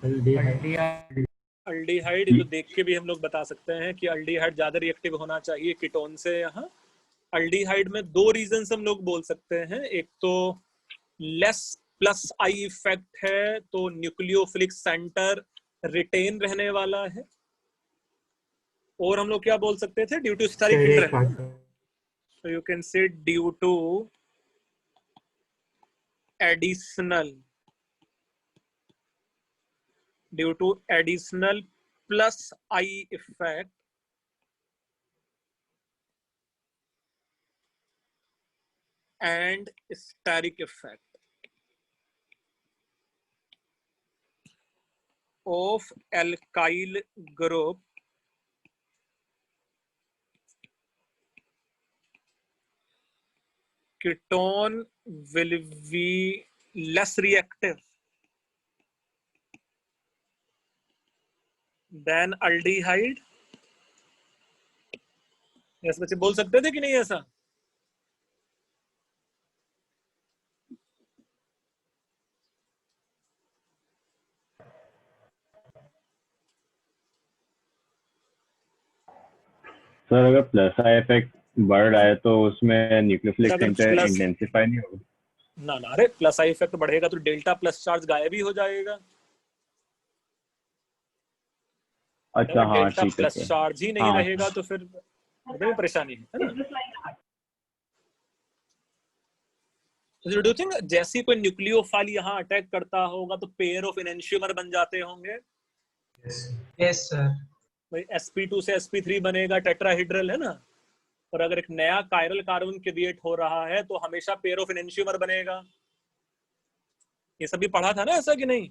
अल्डिहाइड. तो देख के भी हम लोग बता सकते हैं कि अल्डिहाइड ज्यादा रिएक्टिव होना चाहिए कीटोन से. यहाँ अल्डिहाइड में दो रीजन हम लोग बोल सकते हैं. एक तो लेस प्लस आई इफेक्ट है, तो न्यूक्लियोफिलिक सेंटर रिटेन रहने वाला है, और हम लोग क्या बोल सकते थे, due to steric hindrance. So you can say due to additional plus I effect and steric effect of alkyl group ketone will be less reactive than aldehyde. Yes बच्चे बोल सकते थे कि नहीं ऐसा? सर अगर प्लस आई इफेक्ट बढ़ रहा है तो उसमें न्यूक्लियोफिलिक अगर सेंटर plus- इंटेंसिफाई नहीं होगा? ना ना, अरे प्लस आई इफेक्ट बढ़ेगा तो डेल्टा प्लस चार्ज गायब ही हो जाएगा. अच्छा हाँ डेल्टा ठीक है प्लस सर. चार्ज ही नहीं हाँ. रहेगा तो फिर बड़ी परेशानी है ना? So do you think जैसे कोई न्यूक्लियोफाइल यहाँ अटैक करता होगा तो पेयर ऑफ एनेंशियोमर बन जाते होंगे? Yes sir. भाई sp2 से sp3 बनेगा, टेट्राहेड्रल है ना? और अगर एक नया कायरल कार्बन क्रिएट हो रहा है तो हमेशा पेयर ऑफ एनेंशियोमर बनेगा. ये सभी पढ़ा था ना ऐसा कि नहीं?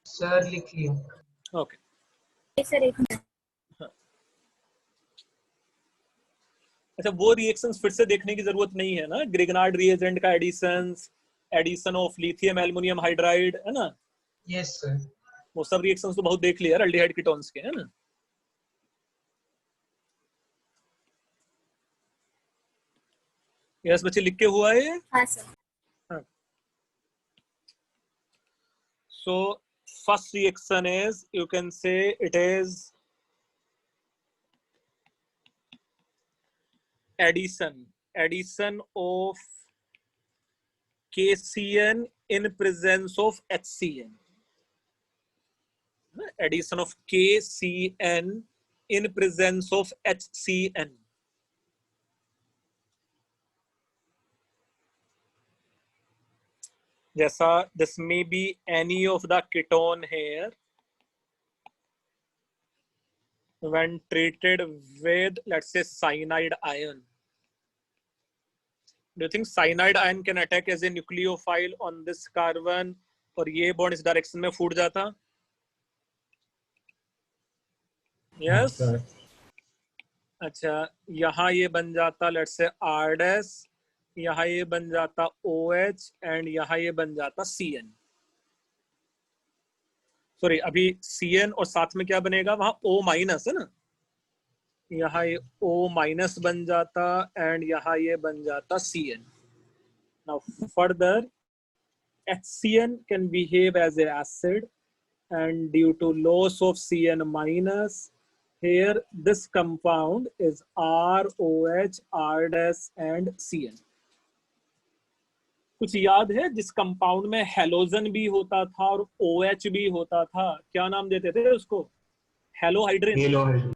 सर लिख लिया. ओके. सर एक मिनट. अच्छा, वो रिएक्शंस फिर से देखने की जरूरत नहीं है ना? ग्रिग्नार्ड रिएजेंट का addition of lithium aluminium hydride, है ना? Yes sir. वो सब रिएक्शंस तो बहुत देख लिया यार अल्डिहाइड कीटोन्स के, है ना? यस बच्चे लिख के हुआ है. हाँ sir. So first reaction is, you can say it is addition of KCN in presence of HCN. Addition of KCN in presence of HCN. जैसा this may be any of the ketone here when treated with, let's say, cyanide ion. Do you think cyanide ion can attack as a nucleophile on this carbon और ये bond इस direction में फूट जाता? Yes. अच्छा, यहाँ ये बन जाता लेट्स से R डैश, यहाँ ये बन जाता OH एंड यहाँ ये बन जाता CN. सॉरी, अभी CN और साथ में क्या बनेगा वहां O माइनस है ना? यहाँ ये O माइनस बन जाता एंड यहाँ ये बन जाता CN. Now further HCN can behave as an acid and due to loss of CN minus here this compound is ROH, R dash and CN. कुछ याद है जिस कंपाउंड में हेलोजन भी होता था और OH भी होता था, क्या नाम देते थे उसको? हेलोहाइड्रिन। हेलोहाइड्रिन।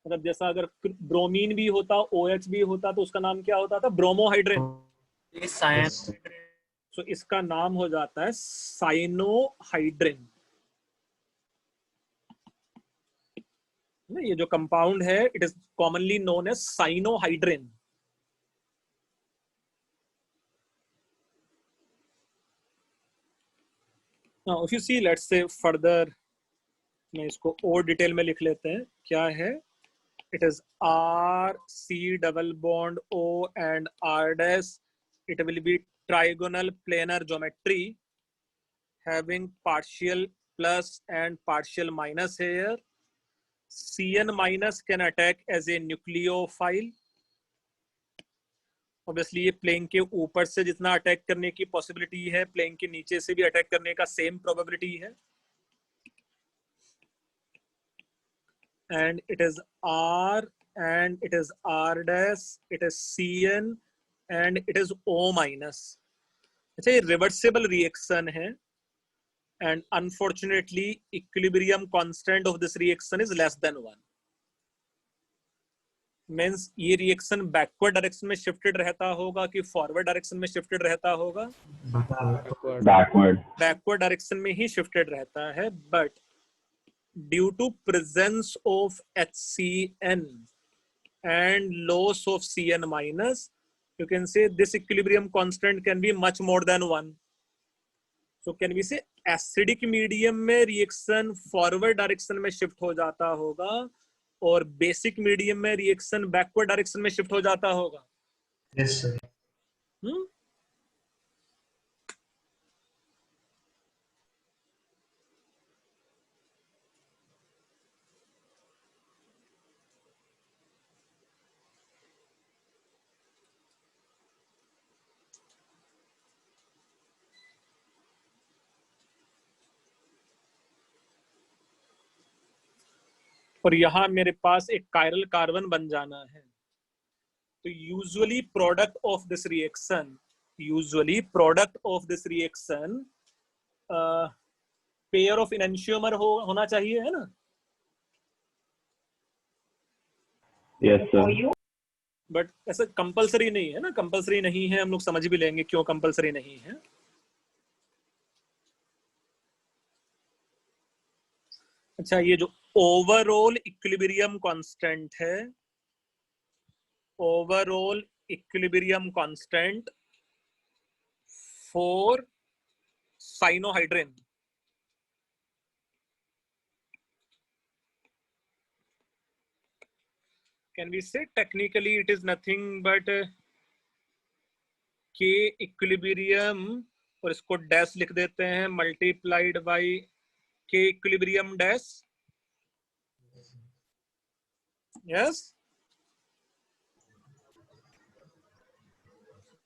मतलब जैसा अगर ब्रोमीन भी होता, OH भी होता, तो उसका नाम क्या होता था? ब्रोमोहाइड्रिन। तो इसका नाम हो जाता है साइनोहाइड्रिन। ये जो कंपाउंड है, it is commonly known as cyanohydrin. Now, if you see, let's say further, मैं इसको और डिटेल में लिख लेते हैं। क्या है? It is R C double bond O and R dash. It will be trigonal planar geometry having partial plus and partial minus here. CN minus can attack as a nucleophile. Obviously ये plane के ऊपर से जितना attack करने की possibility है, plane के नीचे से भी अटैक करने का सेम प्रोबेबिलिटी है। And it is R and it is R dash, it is CN and it is O minus. अच्छा, ये रिवर्सिबल रिएक्शन है and unfortunately equilibrium constant of this reaction is less than 1. Means ये reaction backward direction में shifted रहता होगा कि forward direction में shifted रहता होगा? बैकवर्ड डायरेक्शन में ही शिफ्टेड रहता है। But due to presence of HCN and loss of CN minus, you can say this equilibrium constant can be much more than 1. So can we say acidic medium में reaction forward direction में shift हो जाता होगा और basic medium में reaction backward direction में shift हो जाता होगा। Yes sir. और यहाँ मेरे पास एक कायरल कार्बन बन जाना है। तो usually product of this reaction pair of enantiomer होना चाहिए, है ना? Yes sir. बट ऐसा कंपलसरी नहीं है ना, कंपलसरी नहीं है, हम लोग समझ भी लेंगे क्यों कंपलसरी नहीं है। अच्छा, ये जो ओवरऑल इक्विलिब्रियम कांस्टेंट है, overall equilibrium constant for cyanohydrin, can we say technically it is nothing but K equilibrium, और इसको डैश लिख देते हैं, multiplied by K equilibrium dash. Yes.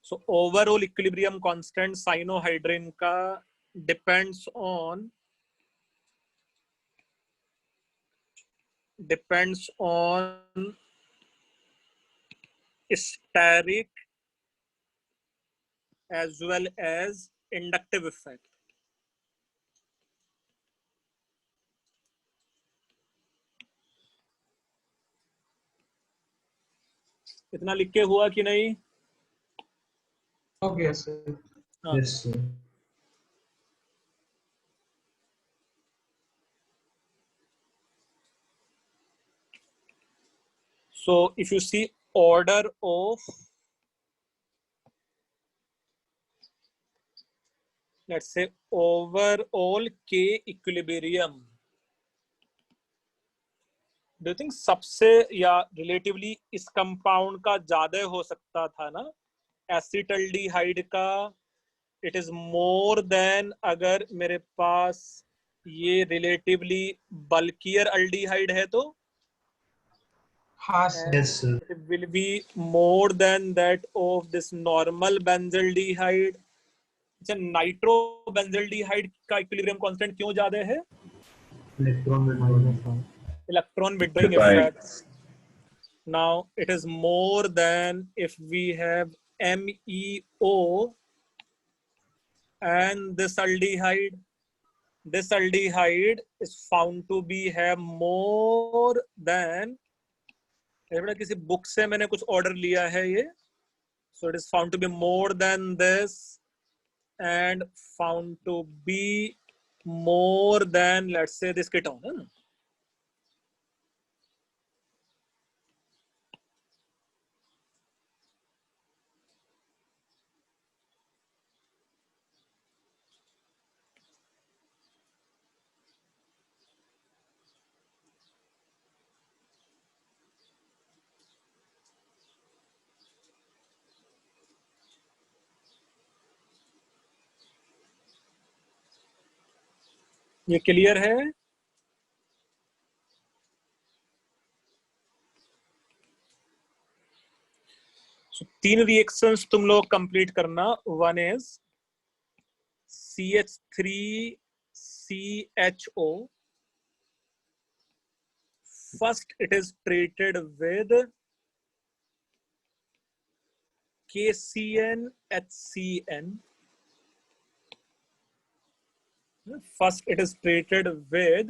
So overall equilibrium constant cyanohydrin का depends on steric as well as inductive effect. इतना लिख के हुआ कि नहीं? Okay, sir. Yes sir. So if you see order of, let's say overall K equilibrium, do you think सबसे या relatively इस कंपाउंड का ज्यादा हो सकता था ना? एसिटल्डिहाइड का इट इज मोर देन, अगर मेरे पास ये रिलेटिवली बल्कियर अल्डिहाइड है तो हाँ sir. Yes sir. it will be more than that of this normal benzaldehyde. अच्छा, नाइट्रो बेंजल्डिहाइड का इक्विलिब्रियम कांस्टेंट क्यों ज्यादा है? इलेक्ट्रॉन में minus 1। electron withdrawing Right. effects. Now it is more than if we have MEO and this aldehyde. This aldehyde is found to be have more than, बेटा किसी book से मैंने कुछ ऑर्डर लिया है ये, so it is found to be more than this and found to be more than, let's say, this ketone, है ना? ये क्लियर है? So, 3 रिएक्शंस तुम लोग कंप्लीट करना. One is CH3CHO. First it is treated with KCnHCN. First it is treated with,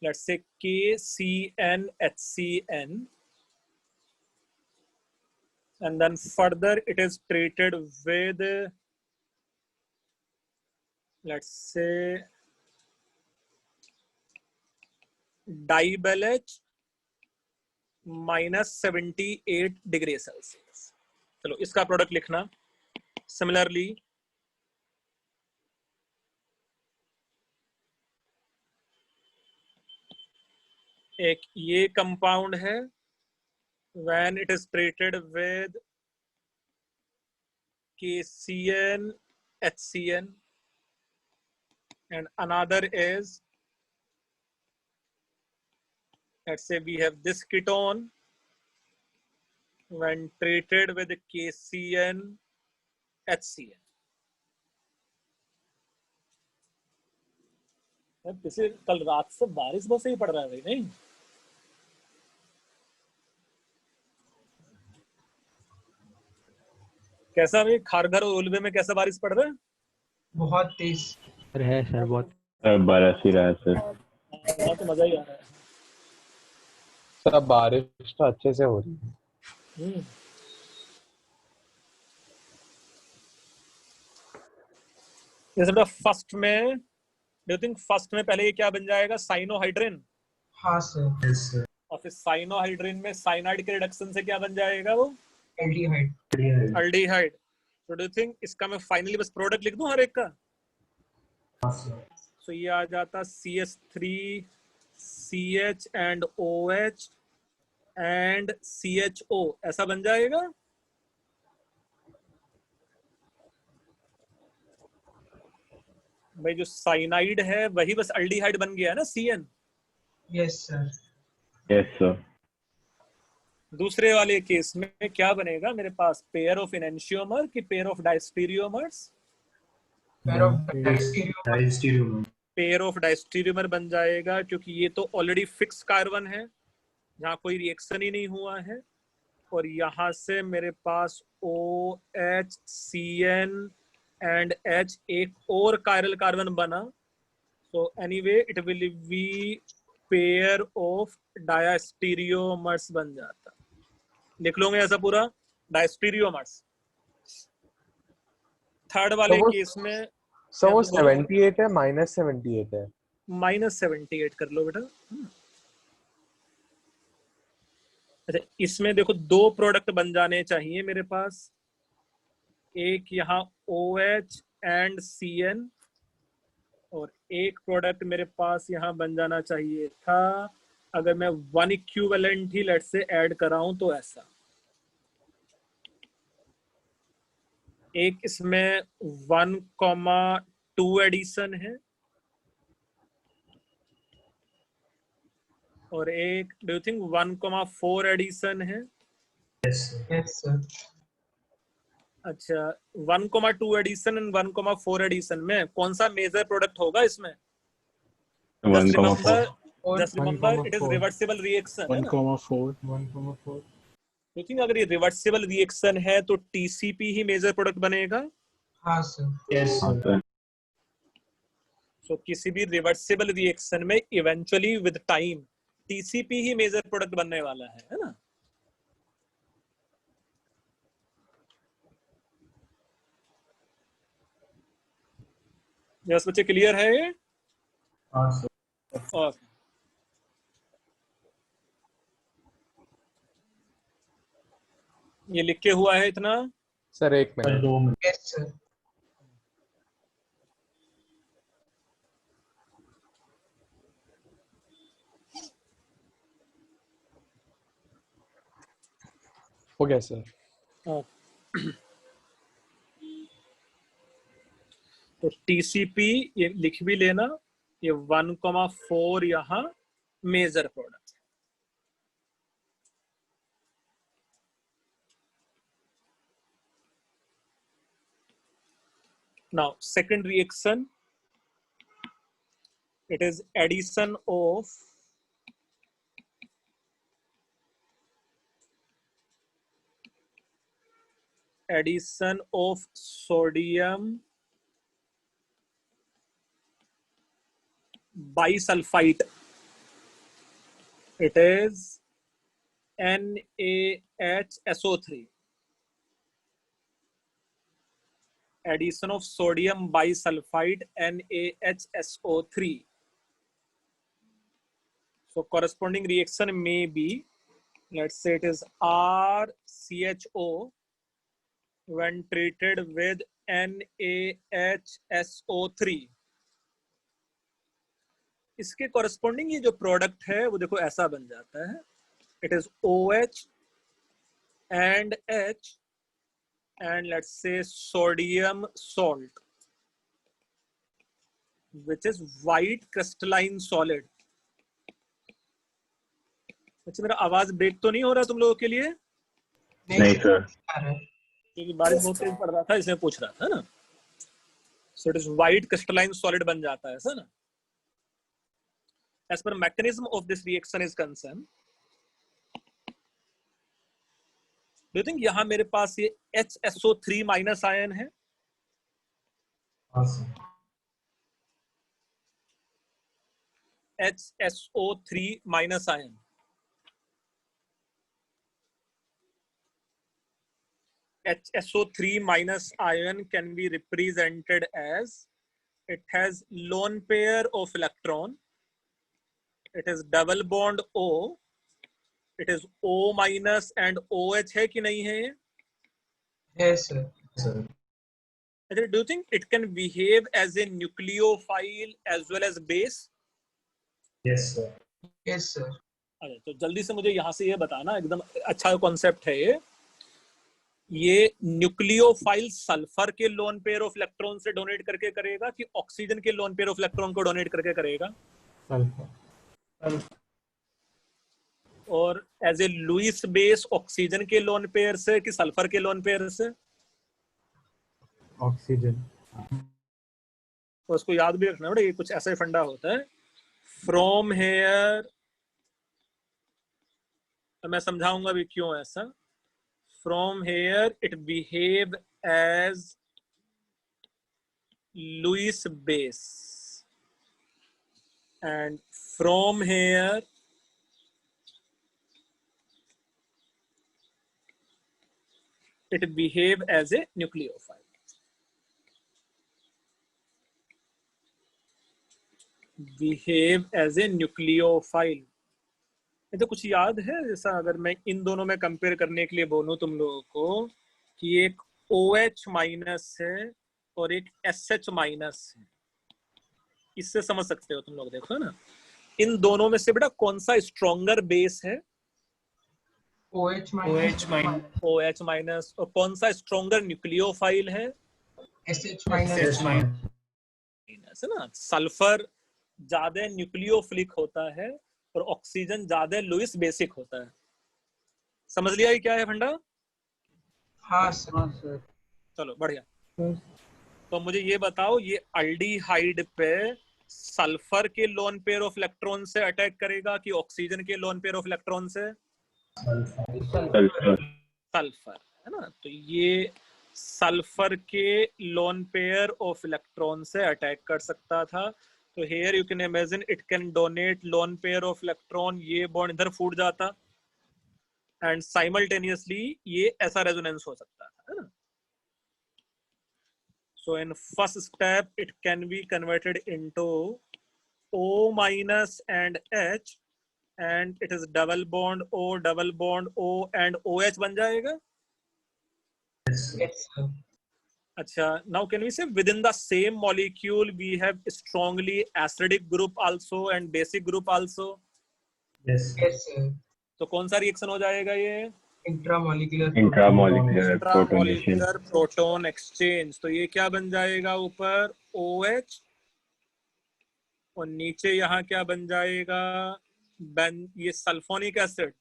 let's say, KCnHCN, and then further it is treated with, let's say, DiBelH -78 degree Celsius. चलो इसका product लिखना. Similarly एक ये compound है, when it is treated with KCnHCN, and another is, let's say we have this ketone, when treated with KCnHCN. किसी कल रात से बारिश बहुत सही पड़ रहा है भाई, नहीं? कैसा भाई खारघर और उलवे में कैसा बारिश पड़ रहा है? बहुत तेज है सर, बहुत बरस ही रहा है सर. यहाँ तो मजा ही आ रहा है. सब बारिश तो अच्छे से हो रही है. जैसे बेटा फर्स्ट में, डू यू थिंक फर्स्ट में पहले ये क्या बन जाएगा? साइनोहाइड्रिन. हाँ सर. Yes sir. और फिर साइनोहाइड्रिन में साइनाइड के रिडक्शन से क्या बन जाएगा? वो एल्डिहाइड. अल्डिहाइड. तो डू यू थिंक इसका मैं फाइनली बस प्रोडक्ट लिख दूं हर एक का? हाँ सर. सो ये आ जाता CH3 CH and OH and CHO, ऐसा बन जाएगा. भाई जो साइनाइड है वही बस अल्डिहाइड बन गया है ना, CN. Yes sir. Yes sir. दूसरे वाले केस में क्या बनेगा मेरे पास? पेयर ऑफ एनेंशियोमर की pair of diastereomers? Pair of diastereomer. Pair of diastereomer बन जाएगा, क्योंकि ये तो ऑलरेडी फिक्स कार्बन है जहाँ कोई रिएक्शन ही नहीं हुआ है, और यहाँ से मेरे पास OH CN एंड H एक और कायरल कार्बन बना. So anyway it will be pair of diastereomers बन जाता. लिख लोगे ऐसा पूरा, डायस्टीरियोमर्स. थर्ड वाले केस में सो वो 78 है, -78 है. -78 कर लो बेटा. अच्छा, इसमें देखो 2 प्रोडक्ट बन जाने चाहिए मेरे पास. एक यहाँ OH एंड CN, और एक प्रोडक्ट मेरे पास यहाँ बन जाना चाहिए था, अगर मैं 1 इक्विवेलेंट ही लेट से ऐड कराऊं तो ऐसा. एक इसमें 1,2 एडिशन है, और एक डू यू थिंक 1,4 एडिशन है? Yes sir. अच्छा, 1,2 एडिशन एंड 1,4 एडिशन में कौन सा मेजर प्रोडक्ट होगा इसमें? 1,4. और just remember it is 1,4. Reversible reaction है ना। 1,4. 1,4. तो थिंक अगर ये रिवर्सिबल रिएक्शन है तो टीसीपी ही मेजर प्रोडक्ट बनेगा। हाँ सर, Yes, sir. सो किसी भी रिवर्सिबल रिएक्शन में इवेंचुअली विद टाइम टीसीपी ही मेजर प्रोडक्ट बनने वाला है ना। यस बच्चे, क्लियर है ये? हाँ सर. और ये लिख के हुआ है इतना। Sir 1 minute. 2 minute. Yes sir, हो गया सर. तो टीसीपी ये लिख भी लेना, ये 1,4 यहाँ major product. Now second reaction, it is addition of sodium bisulfite. It is NaHSO3. Addition of sodium bisulfite NaHSO3. So corresponding reaction may be, let's say it is RCHO when treated with NaHSO3. इसके corresponding ये जो product है वो देखो ऐसा बन जाता है. It is OH and H and let's say sodium salt, which is white crystalline solid. अच्छा, मेरा आवाज ब्रेक तो नहीं हो रहा तुम लोगों के लिए? नहीं सर. क्योंकि बारिश बहुत तेज पड़ रहा था इसलिए पूछ रहा था ना. So it is white crystalline solid बन जाता है ऐसा ना. As per mechanism of this reaction is concerned, do you think यहाँ मेरे पास ये HSO3 माइनस आयन है? हाँ sir. HSO3 minus ion. HSO3 minus ion can be represented as, it has lone pair of electron, it is double bond O, it is O minus and OH है कि नहीं है? Yes sir, Sir. Do you think it can behave as a nucleophile as well as base? Yes, sir. Yes sir, अरे तो जल्दी से मुझे यहाँ से ये बताना, एकदम अच्छा कॉन्सेप्ट है ये न्यूक्लियोफाइल सल्फर के लोन पेयर ऑफ इलेक्ट्रॉन से डोनेट करके करेगा कि ऑक्सीजन के लोन पेयर ऑफ इलेक्ट्रॉन को डोनेट करके करेगा? Sulfur. और as a Lewis base oxygen के लोन पेयर से कि सल्फर के लोन पेयर से? Oxygen. तो उसको याद भी रखना बेटा, ये कुछ ऐसा ही फंडा होता है. फ्रॉम हेयर, मैं समझाऊंगा भी क्यों ऐसा. From here it behave as Lewis base, and from here it behave as a nucleophile. Behave as a nucleophile. ये तो कुछ याद है? जैसा अगर मैं इन दोनों में कंपेयर करने के लिए बोलूं तुम लोगों को कि एक OH माइनस है और एक SH माइनस है, इससे समझ सकते हो तुम लोग. देखो ना, इन दोनों में से बेटा कौन सा स्ट्रॉन्गर बेस है? OH OH minus. और कौन सा स्ट्रॉन्गर न्यूक्लियोफाइल है? SH minus. है ना. सल्फर ज्यादा न्यूक्लियोफिलिक होता है और ऑक्सीजन ज्यादा लुईस बेसिक होता है. समझ लिया ये क्या है फंडा? हाँ सर. चलो बढ़िया. तो मुझे ये बताओ, ये अल्डिहाइड पे सल्फर के लोन पेयर ऑफ इलेक्ट्रॉन से अटैक करेगा कि ऑक्सीजन के लोन पेयर ऑफ इलेक्ट्रॉन से? सल्फर। सल्फर है ना, तो ये सल्फर के लोन पेयर ऑफ इलेक्ट्रॉन से अटैक कर सकता था। तो here you can imagine it can donate lone pair of electron, ये बॉन्ड इधर फूट जाता एंड साइमल्टेनियसली ये ऐसा रेजोनेंस हो सकता था, है ना। So in first step, it can be converted into O minus and H, and it is double bond O, double bond O, and OH बन जाएगा। Yes, sir. अच्छा, now can we say within the same molecule we have strongly acidic group also and basic group also? Yes. Yes, sir. तो कौन सा reaction हो जाएगा ये? Intramolecular. Intramolecular protonation. Intramolecular proton exchange. तो ये क्या बन जाएगा ऊपर? OH, और नीचे यहाँ क्या बन जाएगा? ये sulphonic acid,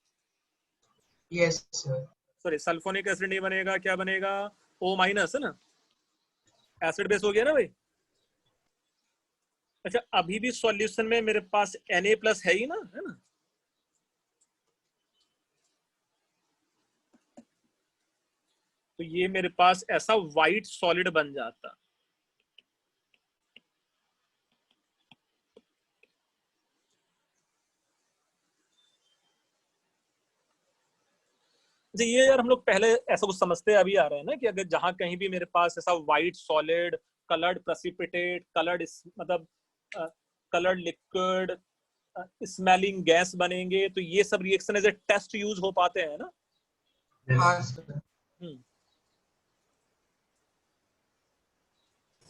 Yes, sir. Sorry sulphonic acid नहीं बनेगा, क्या बनेगा? O माइनस, है ना, एसिड बेस हो गया ना भाई। अच्छा, अभी भी सॉल्यूशन में मेरे पास Na+ है ही ना, है ना। तो ये मेरे पास ऐसा वाइट सॉलिड बन जाता। ये यार हम लोग पहले ऐसा कुछ समझते अभी आ रहे हैं ना कि अगर जहां कहीं भी मेरे पास ऐसा white solid, coloured precipitate, coloured मतलब कलर्ड लिक्विड, स्मेलिंग गैस बनेंगे, तो ये सब reaction as a test use हो पाते हैं ना। हाँ सर।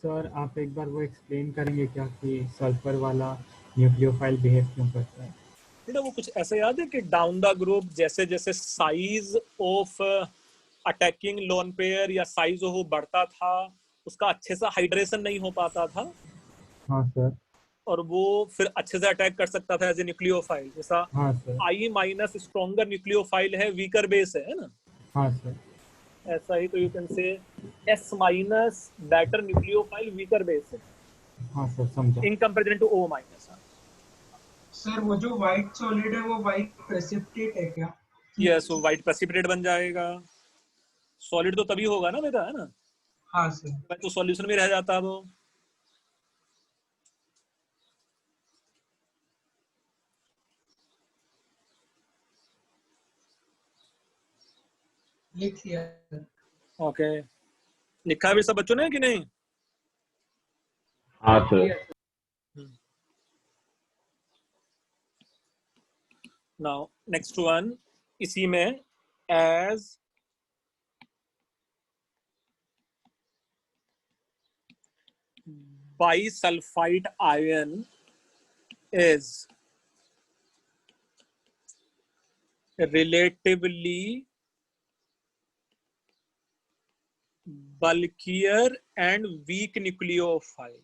सर आप एक बार वो एक्सप्लेन करेंगे क्या कि सल्फर वाला न्यूक्लियोफाइल बिहेव क्यों करता है? बेटा वो कुछ ऐसा याद है कि डाउन द ग्रुप जैसे जैसे size of attacking lone pair या साइज ऑफ बढ़ता था, उसका अच्छे से हाइड्रेशन नहीं हो पाता था। हाँ सर। और वो फिर अच्छे से अटैक कर सकता था एज ए न्यूक्लियोफाइल। जैसा हाँ सर। I- स्ट्रॉन्गर न्यूक्लियोफाइल है, वीकर बेस है ना। हाँ सर। ऐसा ही तो you can say S- better nucleophile, weaker base है। हाँ सर, समझा। In comparison to O-। Sir वो जो व्हाइट सॉलिड है वो व्हाइट प्रेसिपिटेट है क्या? यस, वो व्हाइट प्रेसिपिटेट बन जाएगा। सॉलिड तो तभी होगा ना बेटा, है ना। हाँ सर। मैं तो सॉल्यूशन में रह जाता वो। लिख लिया। ओके, लिखा भी सब बच्चों ने कि नहीं? हाँ सर। नाउ नेक्स्ट वन, इसी में as bisulfite ion is relatively bulkier and weak nucleophile,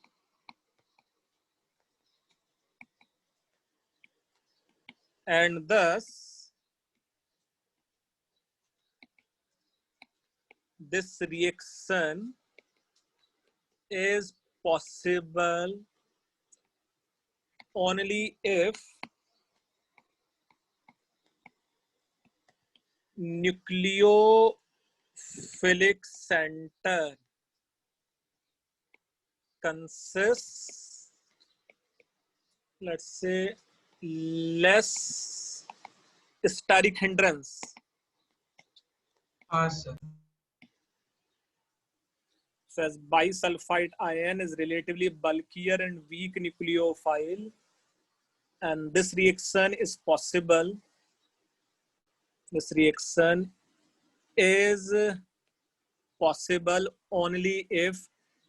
and thus this reaction is possible only if nucleophilic center consists, let's say, less steric hindrance. हाँ sir. So as bisulfite ion is relatively bulkier and weak nucleophile, and this reaction is possible. This reaction is possible only if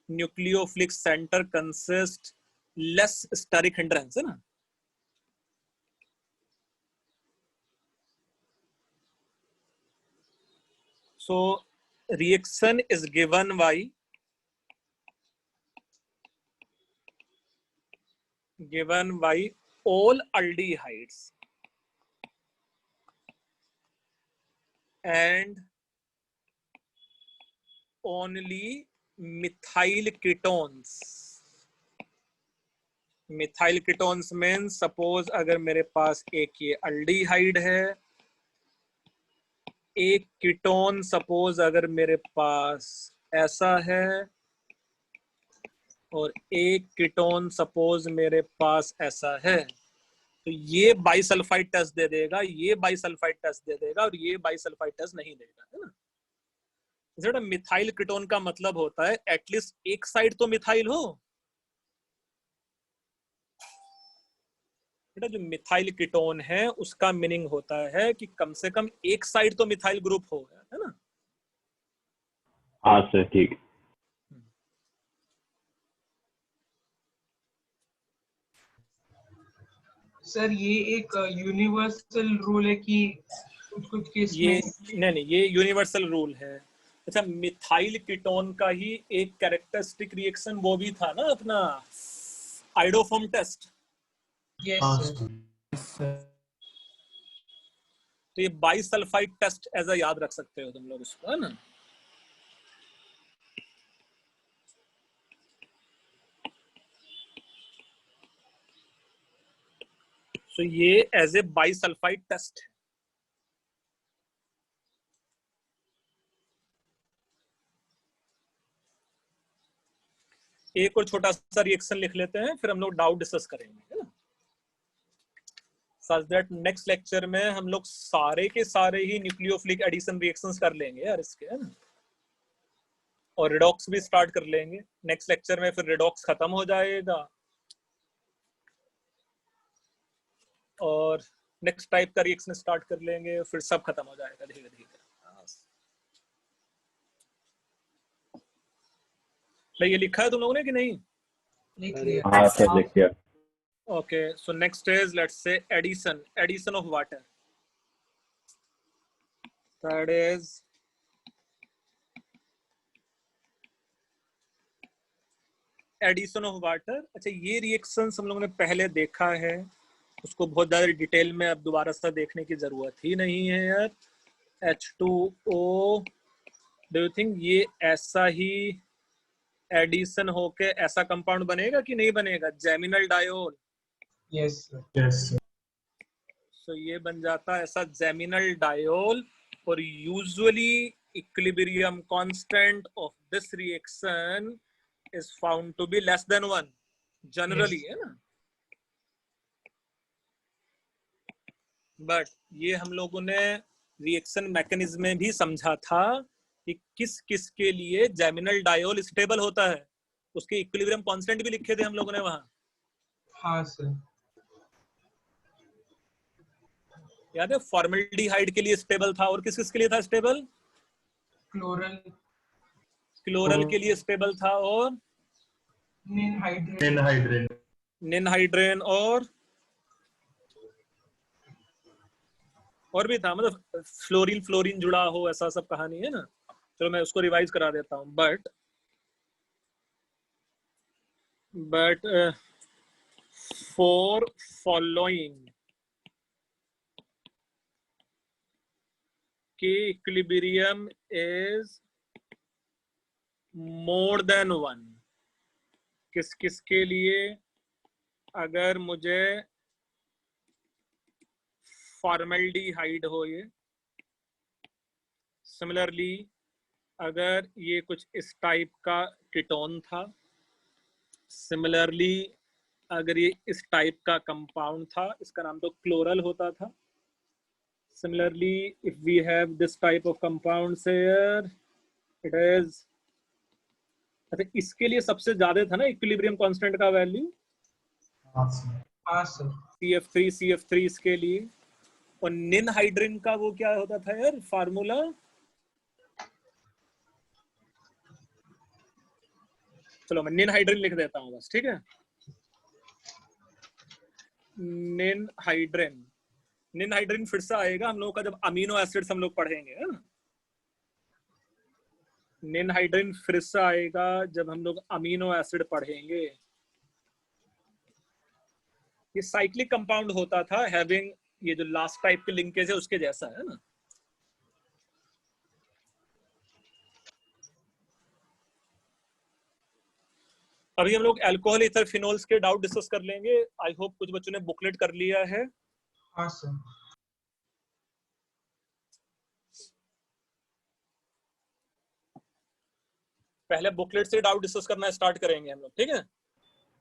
nucleophilic center consists less steric hindrance, है ना। So reaction is given by all aldehydes and only methyl ketones methyl ketones means suppose अगर मेरे पास एक ये aldehyde है, एक ketone suppose अगर मेरे पास ऐसा है, और एक कीटोन सपोज मेरे पास ऐसा है, तो ये बाइसल्फाइड टेस्ट दे देगा, ये बाइसल्फाइड टेस्ट दे देगा, और ये बाइसल्फाइड टेस्ट नहीं देगा, है ना। बेटा मिथाइल कीटोन का मतलब होता है एटलीस्ट एक साइड तो मिथाइल हो। बेटा जो मिथाइल कीटोन है उसका मीनिंग होता है कि कम से कम एक साइड तो मिथाइल ग्रुप हो, है ना। हाँ सर ठीक। सर ये एक यूनिवर्सल रूल है कि कुछ कुछ केस ये में नहीं, ये यूनिवर्सल रूल है। अच्छा, मिथाइल कीटोन का ही एक कैरेक्टरिस्टिक रिएक्शन वो भी था ना अपना आइडोफॉर्म टेस्ट। यस हाँ सर। सर। तो ये बाइसल्फाइड टेस्ट ऐसा याद रख सकते हो तुम लोग इसको, है ना। तो ये एज ए बाइसल्फाइड टेस्ट है। एक और छोटा सा रिएक्शन लिख लेते हैं, फिर हम लोग डाउट डिस्कस करेंगे, है ना। सच दैट नेक्स्ट लेक्चर में हम लोग सारे के सारे ही न्यूक्लियोफिलिक एडिशन रिएक्शंस कर लेंगे यार इसके, है ना। और रिडॉक्स भी स्टार्ट कर लेंगे नेक्स्ट लेक्चर में, फिर रिडॉक्स खत्म हो जाएगा और नेक्स्ट टाइप का रिएक्शन स्टार्ट कर लेंगे, फिर सब खत्म हो जाएगा धीरे धीरे। भाई ये लिखा है तुम लोगों ने कि नहीं? लिख लिया। हाँ सर लिख दिया। Okay, so next is let's say addition of water. That is addition of water. अच्छा, ये रिएक्शंस हम लोगों ने पहले देखा है, उसको बहुत ज्यादा डिटेल में अब दोबारा से देखने की जरूरत ही नहीं है यार। H2O, do you think ये ऐसा ही एडिशन होके ऐसा कंपाउंड बनेगा कि नहीं बनेगा? Geminal diol. Yes sir. Yes sir. So ये बन जाता है ऐसा जेमिनल डायोल, और usually equilibrium constant of this reaction is found to be less than 1 generally, है ना। बट ये हम लोगों ने रिएक्शन मैकेनिज्म में भी समझा था कि किस किस के लिए जेमिनल डायोल स्टेबल होता है, उसके इक्विलिब्रियम कांस्टेंट भी लिखे थे हम लोगों ने वहां। हाँ सर। याद है? फॉर्मल्डिहाइड के लिए स्टेबल था, और किस किस के लिए था स्टेबल? क्लोरल, क्लोरल के लिए स्टेबल था, और निनहाइड्रेट, निनहाइड्रेन और भी था, मतलब फ्लोरीन फ्लोरीन जुड़ा हो, ऐसा सब कहानी है ना। चलो मैं उसको रिवाइज करा देता हूँ। बट फॉर फॉलोइंग के इक्विलिब्रियम इज मोर देन 1, किस किस के लिए? अगर मुझे फॉर्मल्डिहाइड हो ये, सिमिलरली अगर ये कुछ इस टाइप का कीटोन था, सिमिलरली अगर ये इस टाइप का कंपाउंड था, इसका नाम तो क्लोरल होता था। Similarly, if we have this type of compounds here, it is, अच्छा इसके लिए सबसे ज्यादा था ना इक्विलिब्रियम कांस्टेंट का वैल्यू? हाँ सर। CF3 इसके लिए। और निनहाइड्रिन का वो क्या होता था यार फार्मूला? चलो मैं निनहाइड्रिन लिख देता हूँ बस, ठीक है। निनहाइड्रिन फिर से आएगा हम लोगों का जब अमीनो एसिड्स हम लोग पढ़ेंगे, है ना। निनहाइड्रिन फिर से आएगा जब हम लोग अमीनो एसिड पढ़ेंगे। ये साइक्लिक कंपाउंड होता था, हैविंग ये जो लास्ट टाइप के लिंकेज है उसके जैसा, है ना। अभी हम लोग अल्कोहल ईथर फिनोल्स के डाउट डिस्कस कर लेंगे। आई होप कुछ बच्चों ने बुकलेट कर लिया है। हाँ सर। पहले बुकलेट से डाउट डिस्कस करना स्टार्ट करेंगे हम लोग, ठीक है?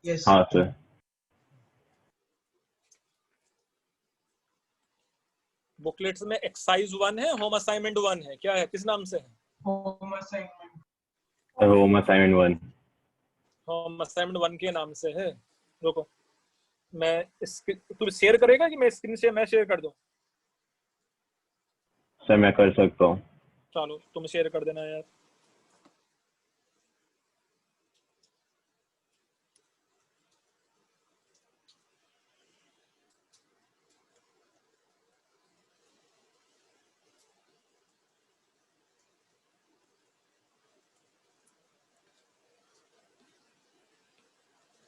यस हाँ सर। बुकलेट्स में एक्सरसाइज 1 है, होम असाइनमेंट 1 है, क्या है, किस नाम से है? Home assignment. Home assignment 1। Home assignment 1 के नाम से है। रुको, मैं तुम शेयर करेगा कि मैं स्क्रीन से मैं शेयर कर दूं? सर मैं कर सकता हूँ। चलो तुम शेयर कर देना यार।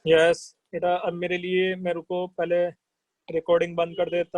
यस, बेटा अब मेरे लिए, मैं रुको पहले रिकॉर्डिंग बंद कर देता